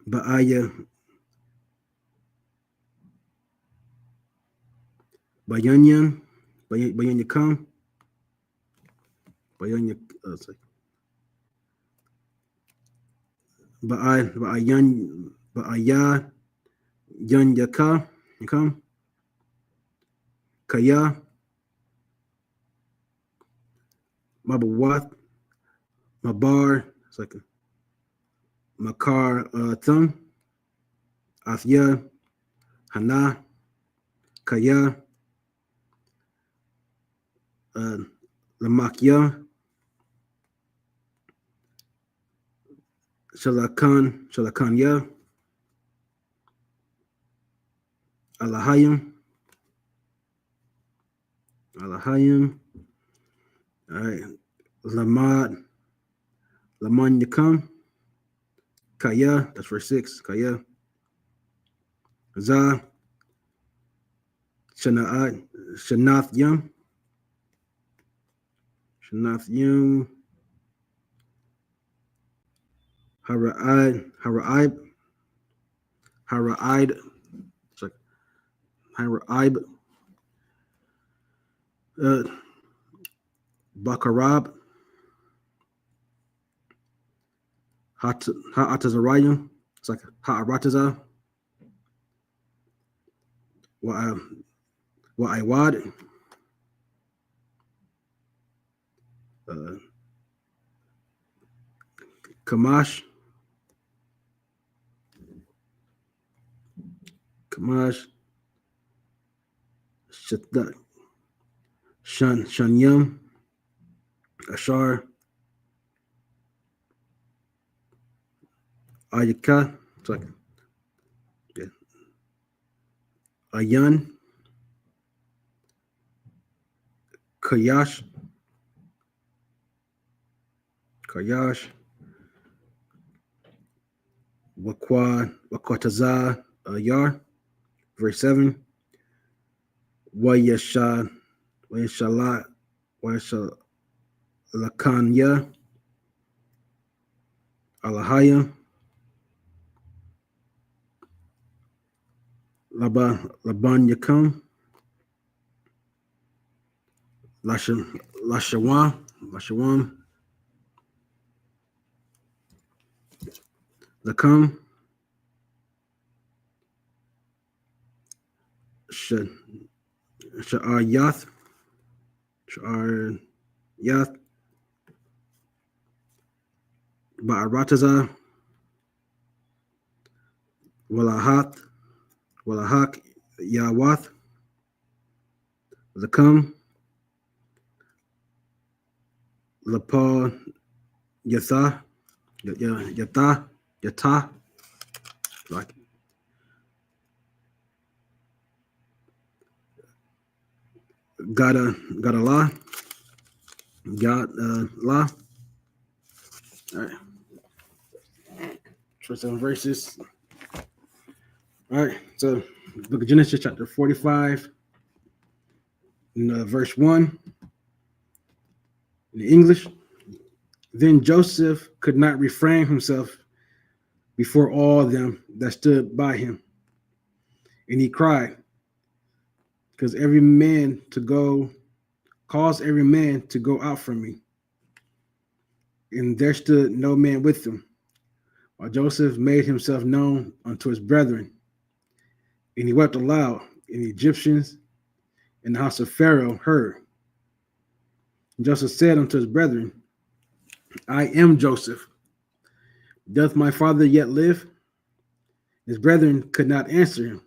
Ba'aya, Bayanyan, Bayanyakam, Bayanya, Ba'aya, Yan Yakam, Kaya, Mabawat, Mabar, it's like Makar Thum, Athya, Hana, Kaya, Lamakya, Shalakanya, Alahayim. All right. Lamad Yakam, Kaya, that's verse 6. Kaya. Za, Shanath Yum, Haraib, Bakarab, Ha'atazarayim, it's like Ha'arataza, Wa'aiwad, Kamash, Shanyam, Ashar, Ayaka, it's like Ayan, Kayash, Wakwataza, Yar, verse 7. Wayashalat, Lakanya, Alahaya, Laban Yakam, Lashawam, Lakam, Sha'ar Yath, Ba'arataza, Walahak, Yawath, Lakam, Lapa, Yatha, like Gadala, La. All right. 27 verses. All right. So, book of Genesis, chapter 45, verse 1. In English, Then Joseph could not refrain himself before all them that stood by him. And he cried, because every man to go, cause every man to go out from me. And there stood no man with him, while Joseph made himself known unto his brethren. And he wept aloud, and the Egyptians in the house of Pharaoh heard. And Joseph said unto his brethren, I am Joseph. Doth my father yet live? His brethren could not answer him,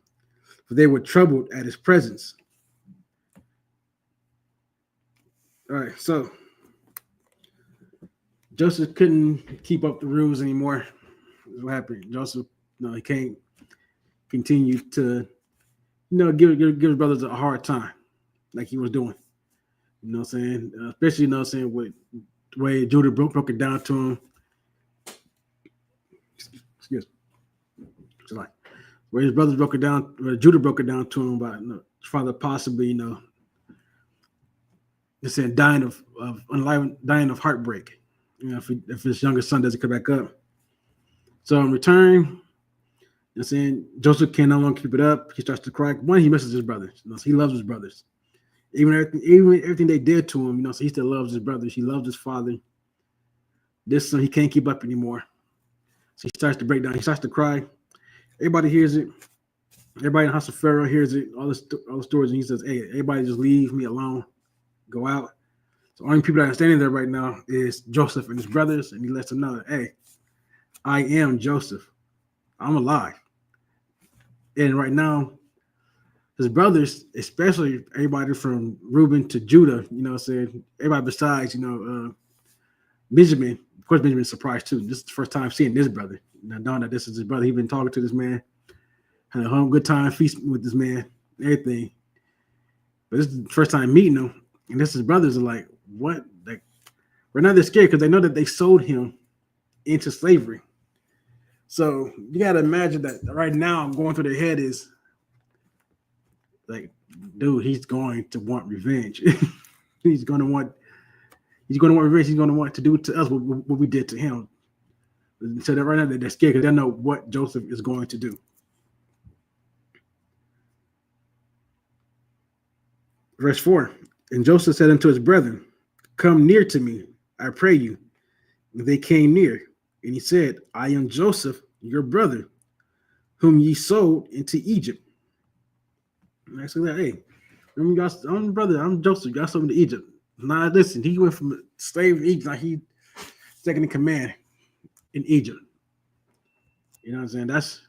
for they were troubled at his presence. All right, so Joseph couldn't keep up the rules anymore. That's what happened. Joseph, he can't continue to, give his brothers a hard time like he was doing. You know what I'm saying? Especially, with the way Judah broke it down to him. Excuse me. Like, where his brothers broke it down, where Judah broke it down to him about his father possibly, they're saying dying of heartbreak. If his younger son doesn't come back up. So in return, saying Joseph can no longer keep it up. He starts to cry. One, he misses his brothers. He loves his brothers. Even everything they did to him, so he still loves his brothers. He loves his father. This son, he can't keep up anymore. So he starts to break down. He starts to cry. Everybody hears it. Everybody in the house of Pharaoh hears it. All the stories, and he says, "Hey, everybody, just leave me alone. Go out." So only people that are standing there right now is Joseph and his brothers, and he lets them know, "Hey, I am Joseph. I'm alive." And right now, his brothers, especially everybody from Reuben to Judah, everybody besides, Benjamin. Of course, Benjamin's surprised too. This is the first time seeing this brother. Knowing that this is his brother, he's been talking to this man, had a home good time feasting with this man, everything. But this is the first time meeting him, and his brothers are like, "What?" Like, right now they're scared because they know that they sold him into slavery. So you got to imagine that right now, going through their head is like, dude, he's going to want revenge. He's going to want revenge. He's going to want to do to us what we did to him. So that right now they're scared because they know what Joseph is going to do. Verse 4, and Joseph said unto his brethren, come near to me, I pray you. And they came near, and he said, I am Joseph, your brother, whom ye sold into Egypt. And I said, hey, I'm brother, I'm Joseph, y'all sold into Egypt. Now listen, he went from slave to Egypt, like he second in command in Egypt. You know what I'm saying? That's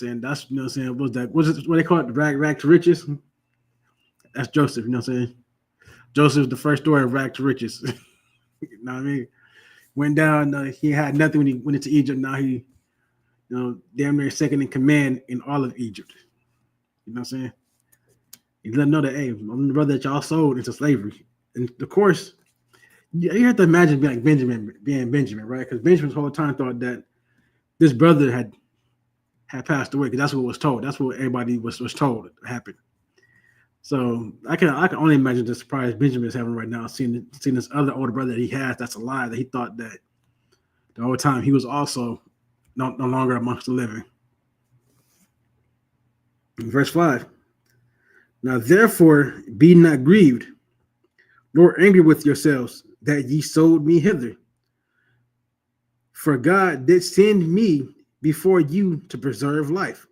you know what I'm saying? What they call it? Rag to riches? That's Joseph, you know what I'm saying? Joseph's the first story of rag to riches. You know what I mean? Went down, he had nothing when he went into Egypt. Now he, damn near second in command in all of Egypt. You know what I'm saying? He let them know that, hey, I'm the brother that y'all sold into slavery. And of course, you have to imagine being Benjamin, right? Because Benjamin's whole time thought that this brother had passed away, because that's what was told. That's what everybody was told happened. So I can only imagine the surprise Benjamin is having right now, seeing this other older brother that he has that's alive, that he thought that the whole time he was also no longer amongst the living. In verse 5. Now therefore be not grieved, nor angry with yourselves that ye sold me hither. For God did send me before you to preserve life.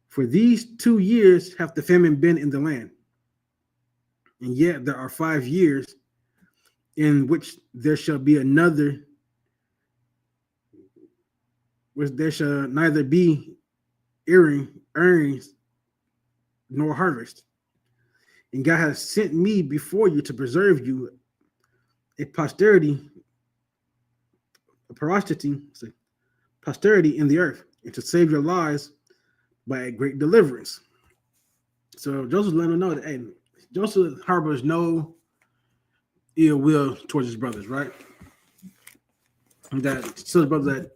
For these 2 years hath the famine been in the land, and yet there are 5 years in which there shall be another, which there shall neither be earnings nor harvest. And God has sent me before you to preserve you a posterity in the earth, and to save your lives by a great deliverance. So Joseph let him know that, hey, Joseph harbors no ill will towards his brothers, right? And that tells his brothers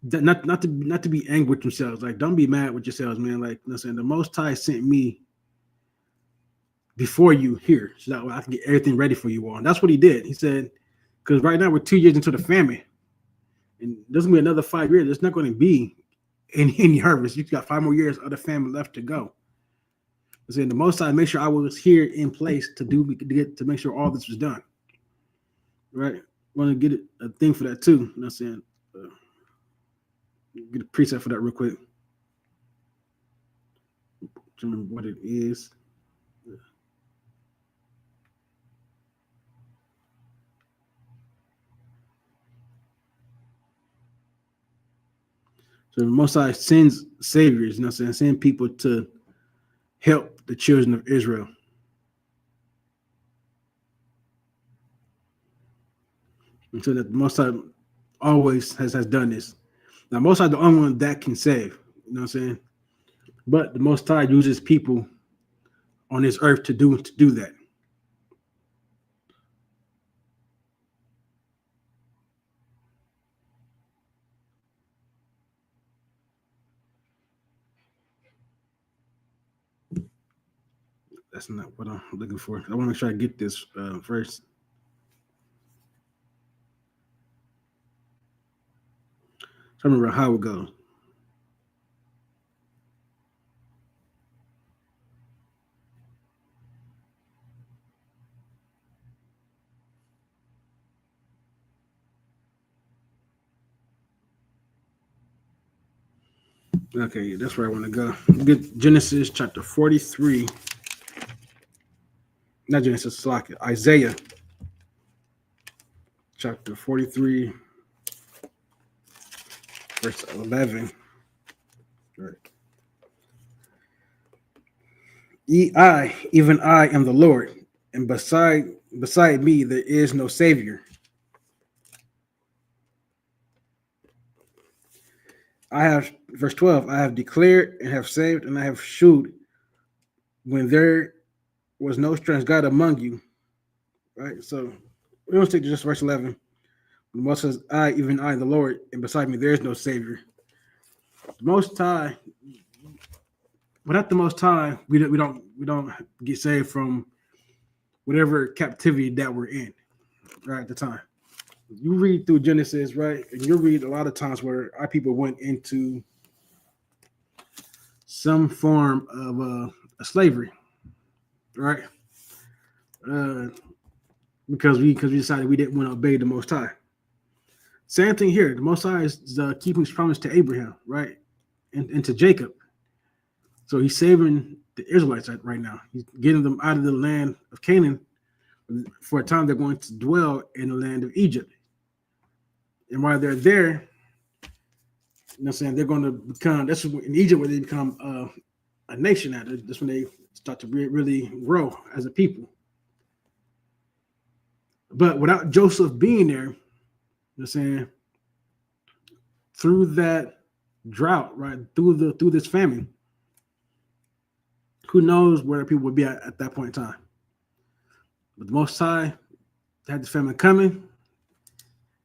that not to be angry with themselves. Like, don't be mad with yourselves, man. Like, listen, the Most High sent me before you here, so that way I can get everything ready for you all. And that's what he did. He said, because right now we're 2 years into the famine, and there's gonna be another 5 years. There's not going to be any harvest. You got 5 more years of the famine left to go. I said the Most High make sure I was here in place to make sure all this was done. Right? Want to get a thing for that too. You know what I'm saying? Get a preset for that real quick. Remember what it is. So the Most High sends saviors, you know what I'm saying? Send people to help the children of Israel. And so that the Most High always has done this. Now, Most High the only one that can save, you know what I'm saying? But the Most High uses people on this earth to do that. That's not what I'm looking for. I want to make sure I get this first. I remember how it goes. Okay, that's where I want to go. Get Genesis chapter 43. Not Genesis, Isaiah chapter 43, verse 11. Right. Even I am the Lord, and beside me there is no Savior. I have, verse 12, I have declared and have saved, and I have shewed when there was no strange God among you. Right? So we don't stick to just verse 11. The Most says, even I, the Lord, and beside me there is no Savior. The Most High, without the Most High, we don't get saved from whatever captivity that we're in, right, at the time. You read through Genesis, right, and you read a lot of times where our people went into some form of slavery, right? Because we decided we didn't want to obey the Most High. Same thing here. The Most High is keeping his promise to Abraham, right, and to Jacob. So he's saving the Israelites right now. He's getting them out of the land of Canaan. For a time, they're going to dwell in the land of Egypt. And while they're there, you know what I'm saying, they're going to become, that's in Egypt where they become a nation at. That's when they start to really grow as a people. But without Joseph being there, you know what I'm saying, through that drought, right, through this famine, who knows where people would be at that point in time. But the Most High had the famine coming.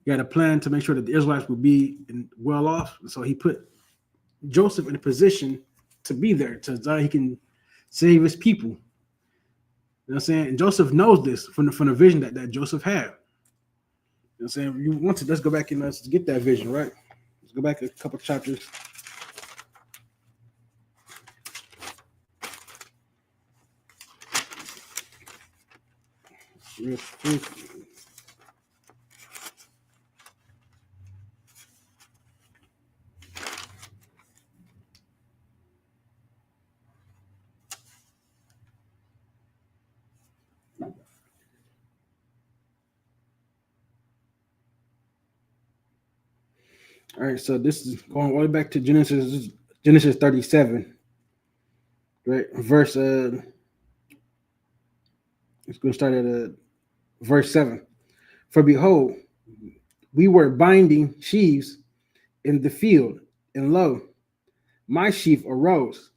He had a plan to make sure that the Israelites would be well off. So he put Joseph in a position to be there, so he can save his people. You know what I'm saying? And Joseph knows this from the vision that Joseph had. You know what I'm saying? You want to, let's go back and let's get that vision, right? Let's go back a couple chapters. Real quick. All right, so this is going all the way back to Genesis 37, right? Verse let's go start at verse 7. For behold, we were binding sheaves in the field, and lo, my sheaf arose,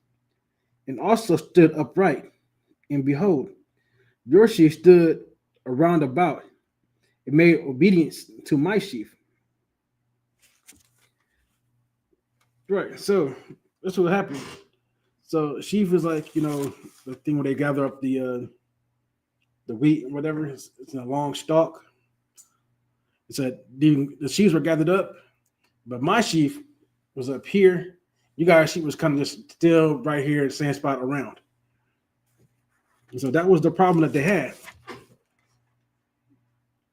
and also stood upright, and behold, your sheaf stood around about, and made obedience to my sheaf. Right, so that's what happened. So sheaf is like, the thing where they gather up the the wheat and whatever. It's in a long stalk. It said the sheaves were gathered up, but my sheaf was up here. You guys' sheep was kind of just still right here, the same spot around. And so that was the problem that they had,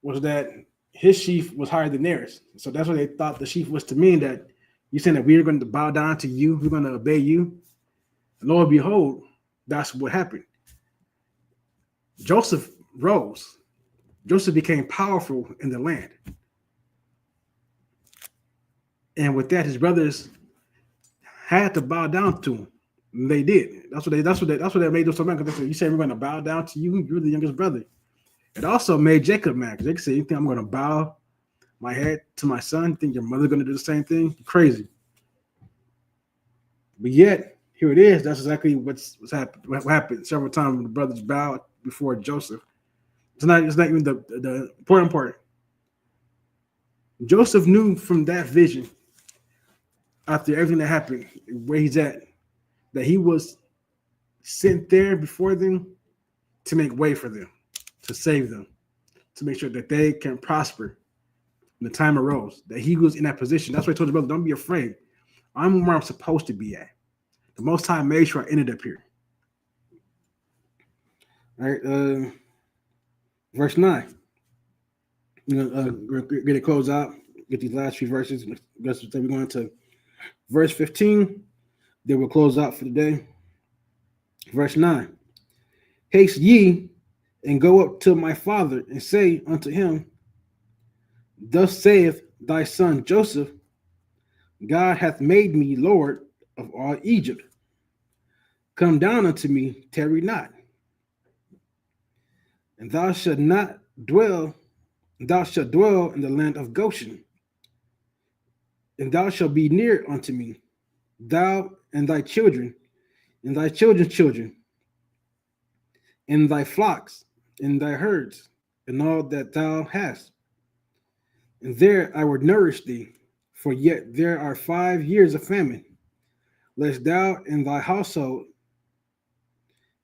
was that his sheaf was higher than theirs. So that's what they thought the sheaf was to mean, that you saying that we are going to bow down to you, we're going to obey you. And lo and behold, that's what happened. Joseph rose. Joseph became powerful in the land. And with that, his brothers had to bow down to him. And they did. That's what they made them so mad. Because they said, you say we're going to bow down to you? You're the youngest brother. It also made Jacob mad. Because Jacob said, you think I'm going to bow my head to my son? You think your mother's going to do the same thing? You're crazy. But yet, here it is. That's exactly what's happened. What happened several times when the brothers bowed before Joseph. It's not even the important part. Joseph knew from that vision, after everything that happened, where he's at, that he was sent there before them to make way for them, to save them, to make sure that they can prosper when the time arose, that he was in that position. That's why I told his brother, don't be afraid. I'm where I'm supposed to be at. The Most High made sure I ended up here. All right, verse 9. We're going to close out, get these last few verses. We're going to verse 15. Then we'll close out for the day. Verse 9. Haste ye and go up to my father and say unto him, thus saith thy son Joseph, God hath made me Lord of all Egypt. Come down unto me, tarry not. And thou shalt dwell in the land of Goshen. And thou shalt be near unto me, thou and thy children, and thy children's children, and thy flocks, and thy herds, and all that thou hast. And there I will nourish thee, for yet there are 5 years of famine, lest thou and thy household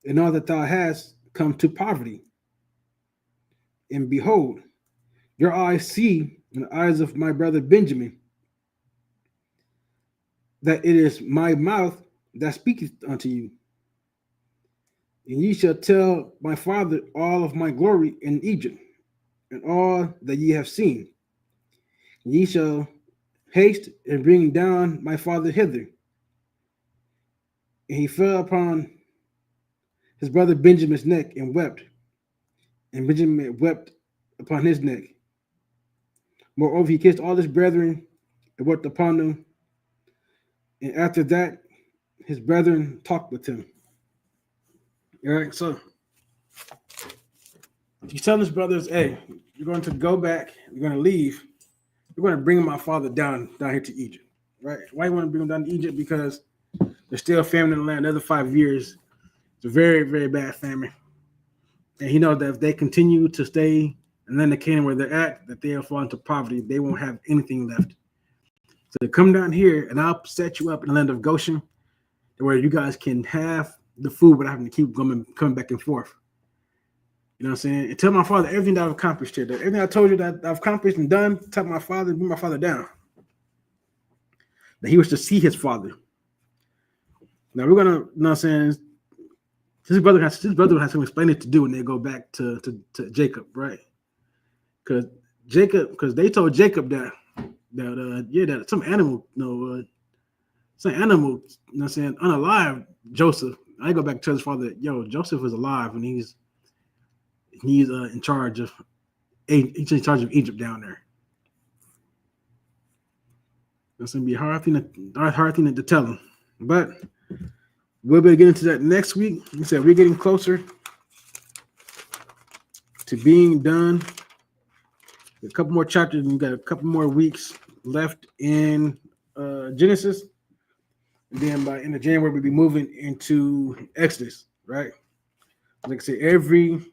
and all that thou hast come to poverty. And behold, your eyes see, in the eyes of my brother Benjamin, that it is my mouth that speaketh unto you. And ye shall tell my father all of my glory in Egypt, and all that ye have seen. And ye shall haste and bring down my father hither. And he fell upon his brother Benjamin's neck and wept. And Benjamin wept upon his neck. Moreover, he kissed all his brethren and wept upon them. And after that, his brethren talked with him. All right, so he's telling his brothers, hey, you're going to go back, you're going to leave, you're going to bring my father down here to Egypt, right? Why you want to bring him down to Egypt? Because there's still famine in the land. Another 5 years. It's a very, very bad famine. And he knows that if they continue to stay and then the Canaan where they're at, that they'll fall into poverty. They won't have anything left. So they come down here and I'll set you up in the land of Goshen where you guys can have the food without having to keep coming back and forth. You know what I'm saying? And tell my father everything that I've accomplished here. That everything I told you that I've accomplished and done, tell my father, bring my father down. That he was to see his father. Now we're gonna, you know what I'm saying? His brother has to explain it to do when they go back to Jacob, right? Because they told Jacob that some animal, some animal, you know what I'm saying, unalive Joseph. I go back to tell his father, Joseph is alive and he's in charge of Egypt down there. That's gonna be a hard thing to tell him, but we'll be getting into that next week. Like I said, we're getting closer to being done. A couple more chapters. We've got a couple more weeks left in Genesis. And then by end of January, we'll be moving into Exodus, right? Like I said, every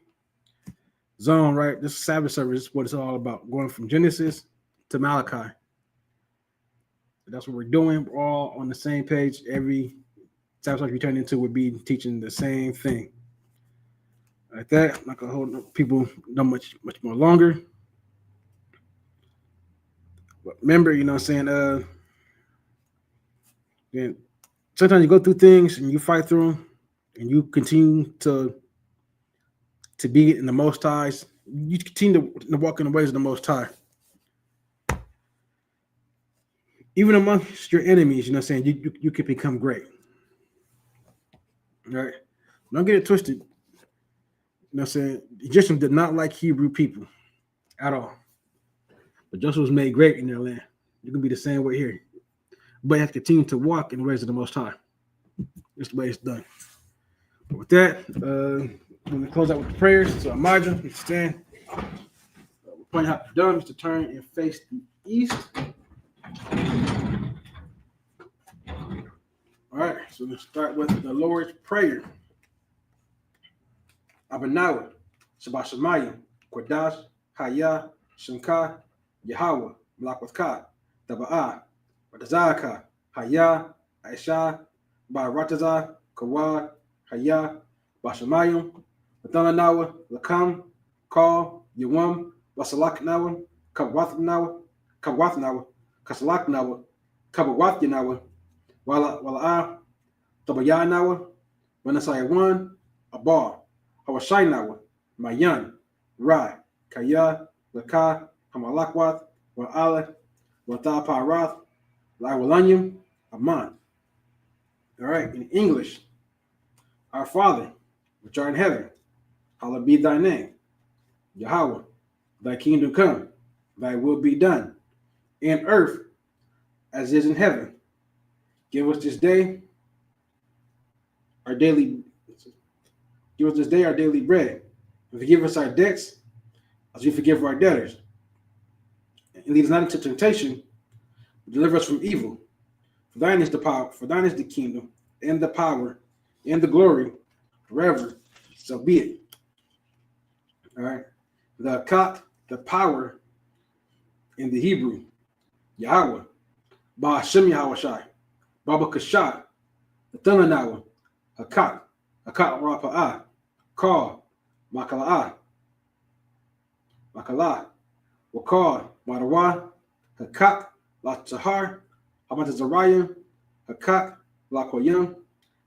zone, right? This Sabbath service is what it's all about. Going from Genesis to Malachi. That's what we're doing. We're all on the same page. Every Sabbath service we turn into would be teaching the same thing. Like that. I'm not gonna hold people no much more longer. But remember, what I'm saying, then sometimes you go through things and you fight through them and you continue to be in the most highs. You continue to walk in the ways of the most high. Even amongst your enemies, saying, you can become great. All right. Don't get it twisted. Saying? Egyptians did not like Hebrew people at all. But Joseph was made great in their land. You can be the same way here. But you have to continue to walk in the ways of the Most High. That's the way it's done. But with that, we're going to close out with the prayers. So Elijah, you stand. We're pointing out the done is to turn and face the east. All right, so let's start with the Lord's Prayer. Abanawa, Shabashamayim, Kodash, Haya, Shanka, Yahweh, Malakwatka, Taba'ah, Watazaka, Haya, Aisha, Barataza, Kawad, Haya, Bashamayim, Wathananawa, Lakam, Call, Yawam, Wasalaknawa, Kabwathnawa, Kasalaknawa, Kabawathnawa, Wala, Tabayanawa, Wanasayawan, Abar, Hawashainawa, Mayan, Rai, Kaya, Laka, Hamalakwath, Wa'ala, Wathaparath, Lawalanyam, Aman. All right, in English, our Father, which art in heaven, hallowed be thy name. Yahweh, thy kingdom come, thy will be done, in earth as is in heaven. Give us this day our daily bread, and forgive us our debts as we forgive our debtors. And lead us not into temptation, but deliver us from evil. For thine is the power, for thine is the kingdom, and the power, and the glory, forever. So be it. All right. The kat, the power in the Hebrew, Yahweh, Ba Hashem Yahweh Baba Kashah, the Thananawa, Hakat Rapa'ah, Ka, Makala, Wakar, Marawa, Hakat, La Tahar, Hamatazarayim, Hakat, La Koyam,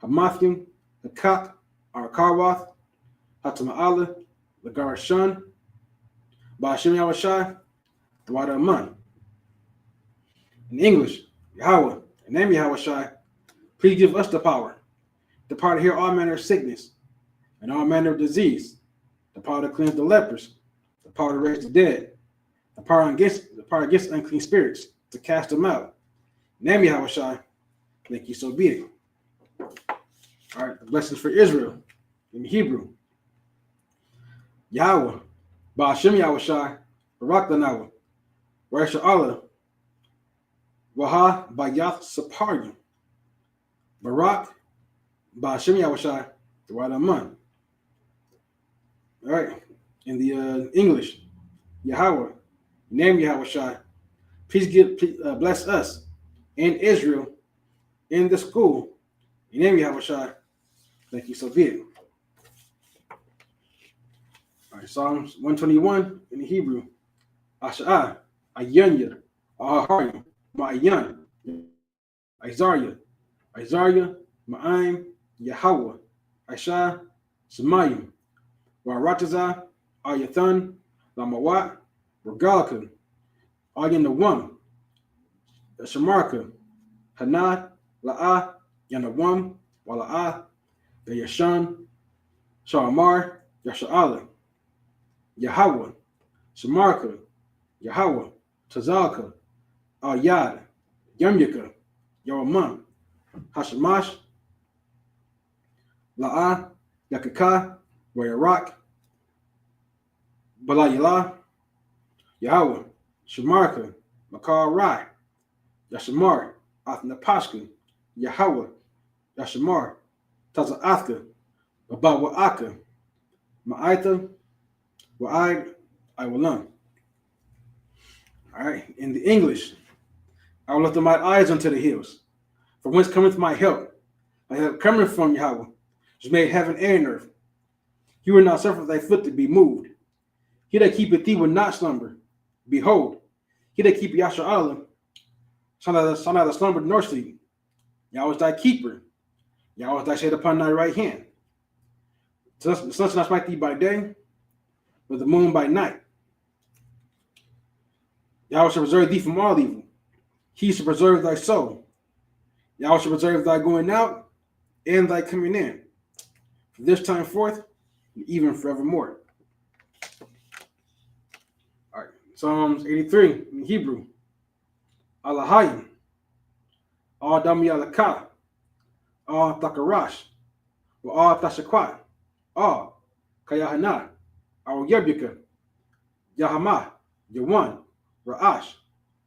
Hamathim, Hakat, Arakawath, Hatama'ala, Lagarashan, Ba'ashim Yawashai, the Wada Aman. In English, Yahweh, in the name of Yahweh, please give us the power to heal all manner of sickness and all manner of disease, the power to cleanse the lepers, the power to raise the dead, the power against unclean spirits, to cast them out. In the name of Yahweh, thank you, so be it. All right, the blessings for Israel in Hebrew. Yahweh, Ba'ashem Yahweh, Barak Lanawa, Rasha Allah, Waha Bayath Saparyim, Barak, Ba'ashem Yahweh, the right Aman. All right, in the English, Yahweh, name Yahweh, please bless us and Israel in the school. In name Yahweh, thank you, so be it. All right, Psalms 121 in the Hebrew. Asha'ah, Ayanya, Aharim, Ma'ayan, Isaiah, Ma'aim, Yahweh, Aisha, Shemayim, Warataza, Ayathan, Lamawat, Regalka, Ayanawam, Shamarka, Hanad, La'ah, Yanawam, Wala'ah, Yashan, Shamar, Yasha'ala, Yahweh, Shamarka, Yahweh, Tazalka, Al-Yad, Yamyaka, Yawaman, Hashemash, La'ah, Yakaka, Wayarak, Balayila, Yahweh, Shamarka, Makar Rai, Yashamar, Athnapashka, Yahweh, Yashamar, Taza'athka, Babawa'aka, Ma'aita, Wa'id, Iwalam. All right, in the English, I will lift up my eyes unto the hills, from whence cometh my help. My help cometh from Yahweh, which made heaven and earth. He will not suffer thy foot to be moved. He that keepeth thee will not slumber. Behold, he that keepeth Yashar'Allah shall neither slumber nor sleep. Yahweh is thy keeper. Yahweh is thy shade upon thy right hand. The sun shall not smite thee by day, but the moon by night. Yahweh shall preserve thee from all evil. He shall preserve thy soul. Yahweh shall preserve thy going out and thy coming in, from this time forth, and even forevermore. All right, Psalms 83 in Hebrew. Alahayim, Al Dami Alakah, Al Takarash, Al Tashakwat, Al Kayahana, Al Yabika, Yahamah, Yawan, Ra'ash,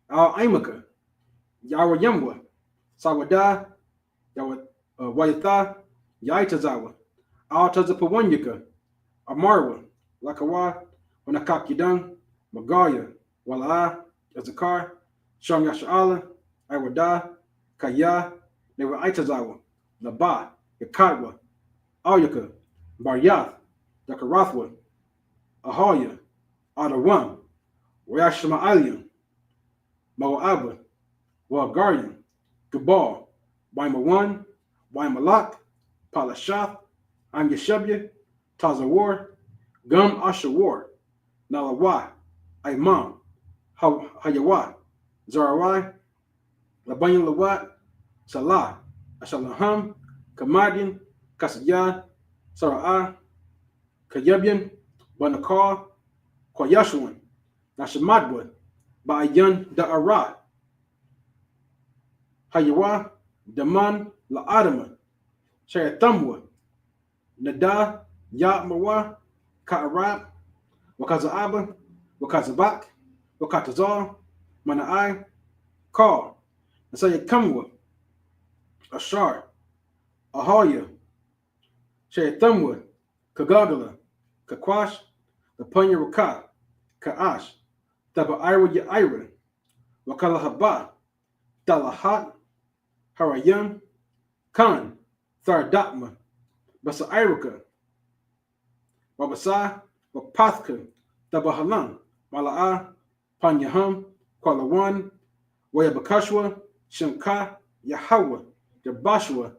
Al Aimaka, Yahweh Yamwa, Sawada, Yahweh Wayatha, Yaitazawa, Al Tazapawanyaka, Amarwa, Lakawa, Wanakak Yadang, Magaya, Wala, Yazakar, Sham Yasha'Allah, Iwada, Kaya, Never Aitazawa, Laba, Yakadwa, Alyaka, Baryath, Dakarathwa, Ahaya, Adawam, Wayashima Aliam, Moab, Walgarian, Gabal, Waimawan, Waimalak, Palashath, Am Yeshabya, Tazawar, Gum Ashawar, Nalawa, Imam, Hayawa, Zarawai, Labayan Lawat, Salah, Ashalaham, Kamadian, Kasiyah, Sara'ah, Kayabian, Banakar, Kwayashuan, Nashamadwa, Ba'ayan Da'ara, Hayawa, Daman, La'adama, Shayatamwa, Nada, Ya'mawa, Ka'arab, Wakaza'aba, Wakazabak, Wakatazar, Mana'ai, Kar, Nasayakamwa, Ashar, Ahaya, Shayatamwa, Kagagala, Kakwash, Lapanya Raka, Ka'ash, Taba'ira Ya'ira, Wakalahaba, Dalahat, Harayam, Khan, Thardatma, Basa'iraka, Wabasa, Wapathka, Tabahalam, Mala'a, Panyaham, Kwalawan, Wayabakashwa, Shemka, Yahawah, Yabashwa,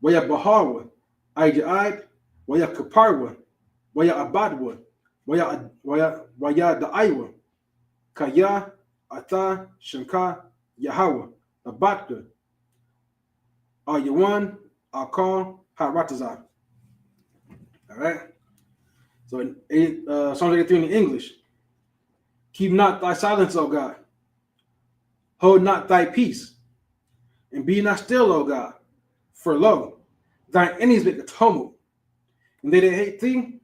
Wayabahawa, Aija'id, Wayakaparwa, Wayabadwa, Wayadaiwa, Kaya, Ata, Shemka, Yahawah, Abatka, Ayawan, Akal, Haratazah. All right. So in Psalm 83 in English. Keep not thy silence, O God. Hold not thy peace. And be not still, O God. For lo, thine enemies make a tumult. And they that hate thee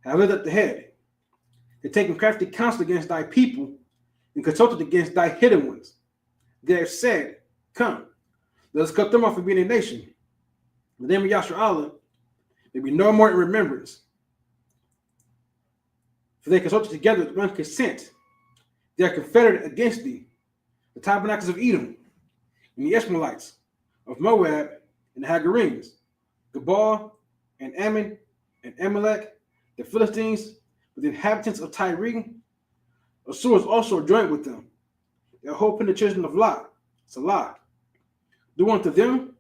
have lifted up the head. They taken crafty counsel against thy people and consulted against thy hidden ones. They have said, come, let us cut them off from being a nation. The name of Yashar'Allah may be no more in remembrance. For they consulted together with one consent. They are confederate against thee, the tabernacles of Edom, and the Ishmaelites, of Moab, and the Hagarenes, Gabal, and Ammon, and Amalek, the Philistines, with the inhabitants of Tyre. Assyrians also joined with them. Their hope in the children of Lot, Salah. Do unto them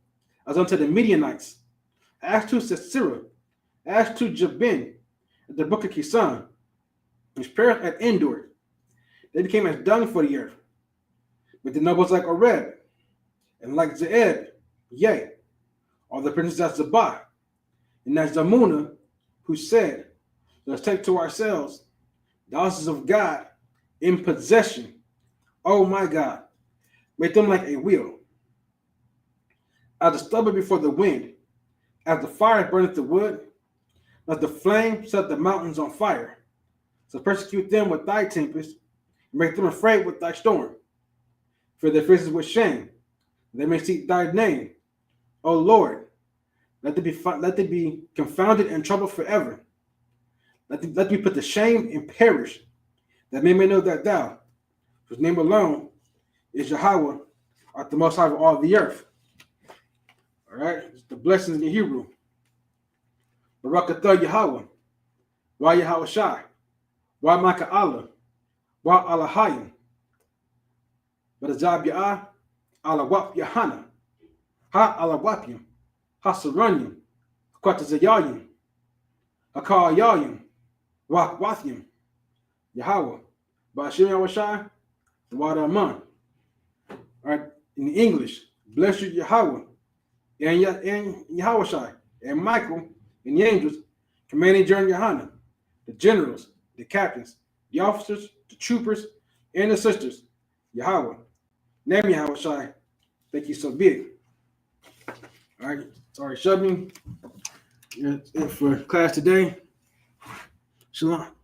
as unto the Midianites, as to Sisera, as to Jabin, at the book of Kisan, which perished at Endor. They became as dung for the earth. But the nobles like Oreb, and like Zeeb, yea, or the princes of Zabah, and as Zamuna, who said, let us take to ourselves the houses of God in possession. Oh my God, make them like a wheel. As the stubble before the wind, as the fire burneth the wood, as the flame set the mountains on fire. So persecute them with thy tempest, and make them afraid with thy storm. Fill their faces with shame, they may seek thy name. O Lord, let they be confounded and troubled forever. Let me put to shame and perish, that men may know that thou, whose name alone is Yahweh, art the most high of all the earth. All All right, it's the blessings in Hebrew. Barakatah Yahweh, Wa Yahweh Shai, Wa Maka Allah, Wa Alahayim, Badazab Ya'ah, Alawap Yahana, Ha Alawapim, Ha Saranyim, Quatazayayim, Hakar Yayim, Wa Wathim, Yahweh, Bashir Yahweh Shai, Wada Aman. All right, in English, bless you, Yahweh, and Yahweh Shai, and Michael, and the angels, commanding Journey Yohana, the generals, the captains, the officers, the troopers, and the sisters, Yahweh. Name Yahweh Shai, thank you so big. All right, sorry, Shabby. That's it for class today. Shalom.